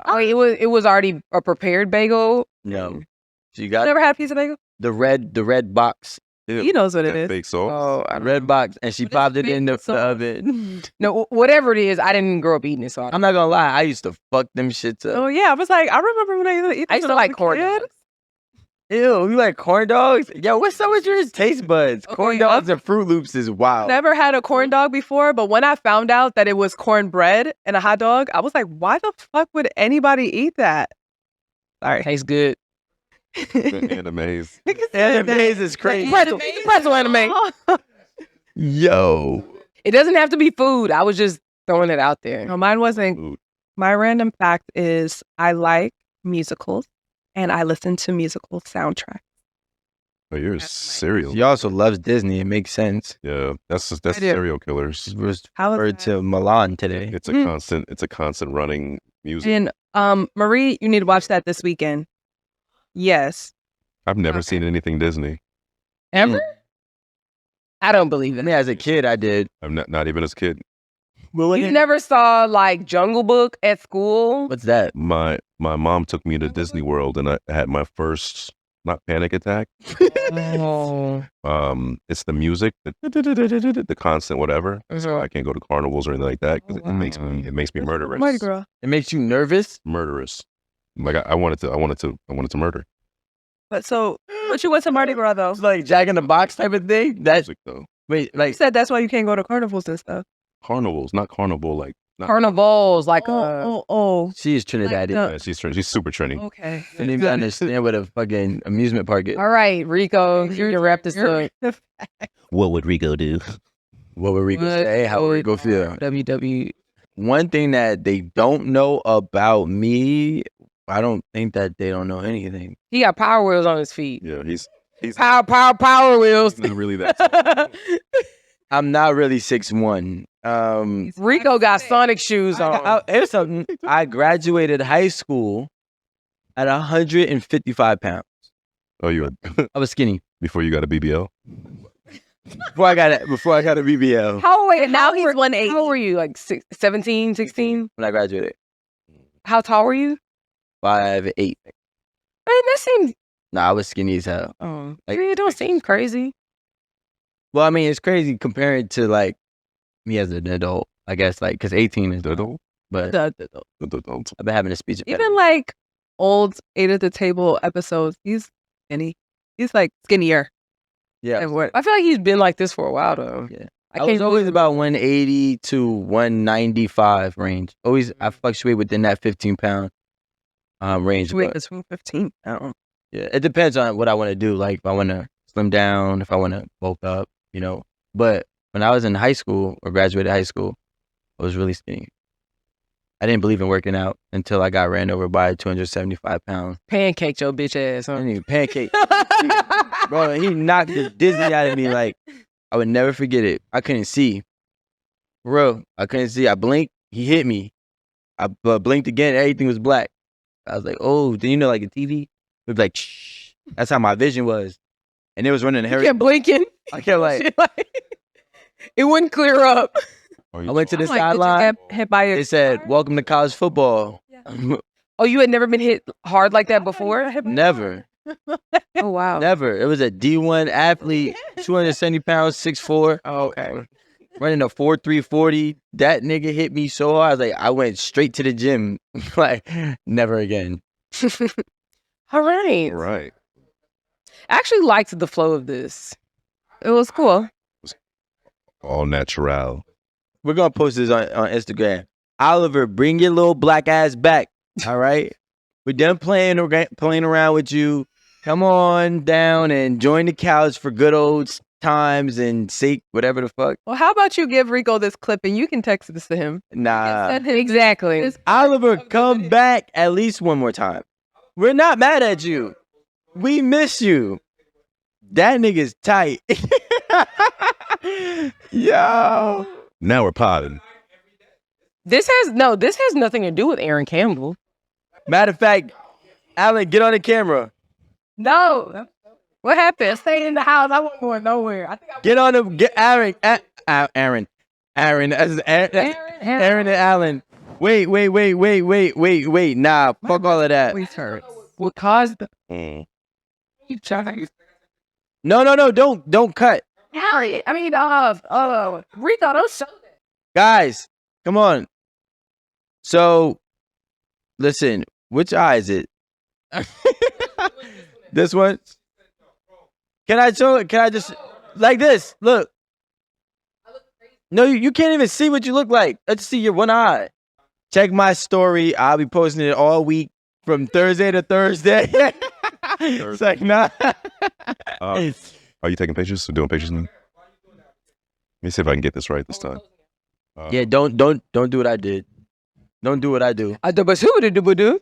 Oh, it was already a prepared bagel. No. So you You got never had a pizza bagel? the red box. Yeah, He knows what it that is. fake sauce. Oh, I don't Red know. box. And she What is popped it fake in the sauce? oven. No, whatever it is, I didn't grow up eating it, so I I'm not gonna lie. I used to fuck them shits up. Oh yeah, I was like, I remember when I used to eat. I used them to when like was a corn kid. dogs. Ew, you like corn dogs? Yo, what's up with your taste buds? Okay, Corn dogs and Fruit Loops is wild. Never had a corn dog before, but when I found out that it was cornbread and a hot dog, I was like, why the fuck would anybody eat that? Sorry. Tastes good. And amaze. Anime is crazy. Pretzel anime. Yo. It doesn't have to be food. I was just throwing it out there. No, mine wasn't. Food. My random fact is I like musicals and I listen to musical soundtracks. Oh, you're a That's my- serial. She also loves Disney. It makes sense. Yeah, that's I do. serial killers. She was How is referred that? to Milan today. It's a Mm. constant running music. And Marie, you need to watch that this weekend. Yes. I've never Okay. seen anything Disney. Ever? I don't believe I it. mean, as a kid, I did. I'm not even as a kid. You never saw like Jungle Book at school? What's that? My mom took me to Disney World, and I had my first not panic attack. Oh. It's the music, the constant whatever. So I can't go to carnivals or anything like that because it makes me murderous. Mardi Gras. It makes you nervous? Murderous. Like I wanted to murder. But you went to Mardi Gras though. It's like Jack in the Box type of thing? That Music though. wait, You like said that's why you can't go to carnivals and stuff. Carnivals, not carnival. Like not, Carnivals, like Oh. she is Trinidadian. yeah, she's super trendy. Okay. I didn't even understand what a fucking amusement park is. all right, Rico, you can wrap this up. What would Rico do? What would Rico say? How would Rico feel? WW. One thing that they don't know about me, I don't think that they don't know anything. He got power wheels on his feet. Yeah, he's Power wheels. not really that. I'm not really 6'1". Rico got Sonic shoes on. Here's something. I graduated high school at 155 pounds. Oh, you had I was skinny before you got a BBL. before I got a BBL How wait, And now how he's were- 180. How were you? Like 17, 16? when I graduated. How tall were you? 5'8". I mean, that seems. Nah, I was skinny as hell. Oh, Like- it don't seem crazy. Well, I mean, it's crazy comparing to like me as an adult. I guess like because 18 is Adult? but Adult. I've been having a speech Even like old 8 at the Table episodes, he's skinny. He's like skinnier. yeah. And what? I feel like he's been like this for a while though. Yeah. I I was can't always about 180 to 195 range. Always, I fluctuate within that 15-pound range. Wait, But, between 15. Oh. yeah, it depends on what I want to do. Like, if I want to slim down, if I want to bulk up, you know. But when I was in high school or graduated high school, I was really skinny. I didn't believe in working out until I got ran over by a 275-pound. pancaked your bitch ass, I huh? didn't even pancake. Bro, he knocked the Disney out of me like I I would never forget it. I couldn't see. For real, I couldn't see. I blinked. He hit me. I blinked again. Everything was black. I was like, oh, then like a TV? It was like, shh. That's how my vision was. And it was running. You kept blinking. I kept like, it wouldn't clear up. I went to the I'm like, did you sideline. get hit by a They said, welcome to college football. Oh, you had never been hit hard like that before? Never. Oh, wow. Never. It was a D1 athlete, 270 pounds, 6'4". Oh, okay. Running a 4.3 40. That nigga hit me so hard. I was like, I went straight to the gym. Like, never again. All right. Right. I actually liked the flow of this. It was cool. All natural. We're going to post this on Instagram. Oliver, bring your little black ass back. All right? We're done playing around with you. Come on down and join the couch for good old times and say whatever the fuck. Well, how about you give Rico this clip and you can text this to him? Nah. Send him Exactly. this- Oliver, come back at least one more time. We're not mad at you. We miss you. That nigga's tight. Yo. Now we're potting. This has nothing to do with Aaron Campbell. Matter of fact, Alan, get on the camera. No. What happened? I stayed in the house. I wasn't going nowhere. Get on the get Aaron. Aaron. That's Aaron and Alan. Wait. Nah, fuck all of that. Please hurt. What caused the Keep trying. No, don't cut. Harry, I mean, Rico, don't show that. Guys, come on. So, listen, which eye is it? This one? Can I show it? Can I just, like this? Look. No, you can't even see what you look like. Let's see your one eye. Check my story. I'll be posting it all week from Thursday to Thursday. It's like, nah. Are you taking pictures or doing pictures now? Let me see if I can get this right this time. Yeah, don't do what I did. Don't do what I do. I don't know.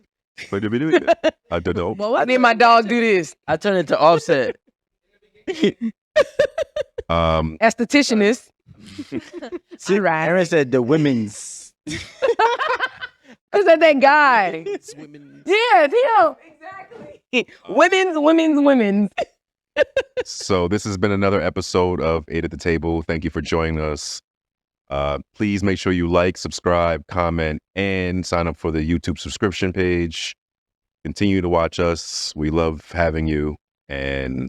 I don't know. Well, I need my dog do this. I turn into Offset. Esthetician is. See, Aaron said the women's. Is that guy? Yeah, Theo. Exactly. Women's. So this has been another episode of 8 at the Table. Thank you for joining us. Please make sure you like, subscribe, comment, and sign up for the YouTube subscription page. Continue to watch us. We love having you. And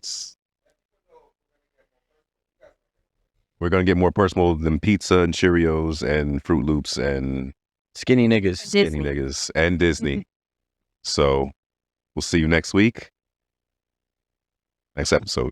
we're going to get more personal than pizza and Cheerios and Fruit Loops and Skinny niggas. skinny niggas and Disney. So we'll see you next week. Next episode.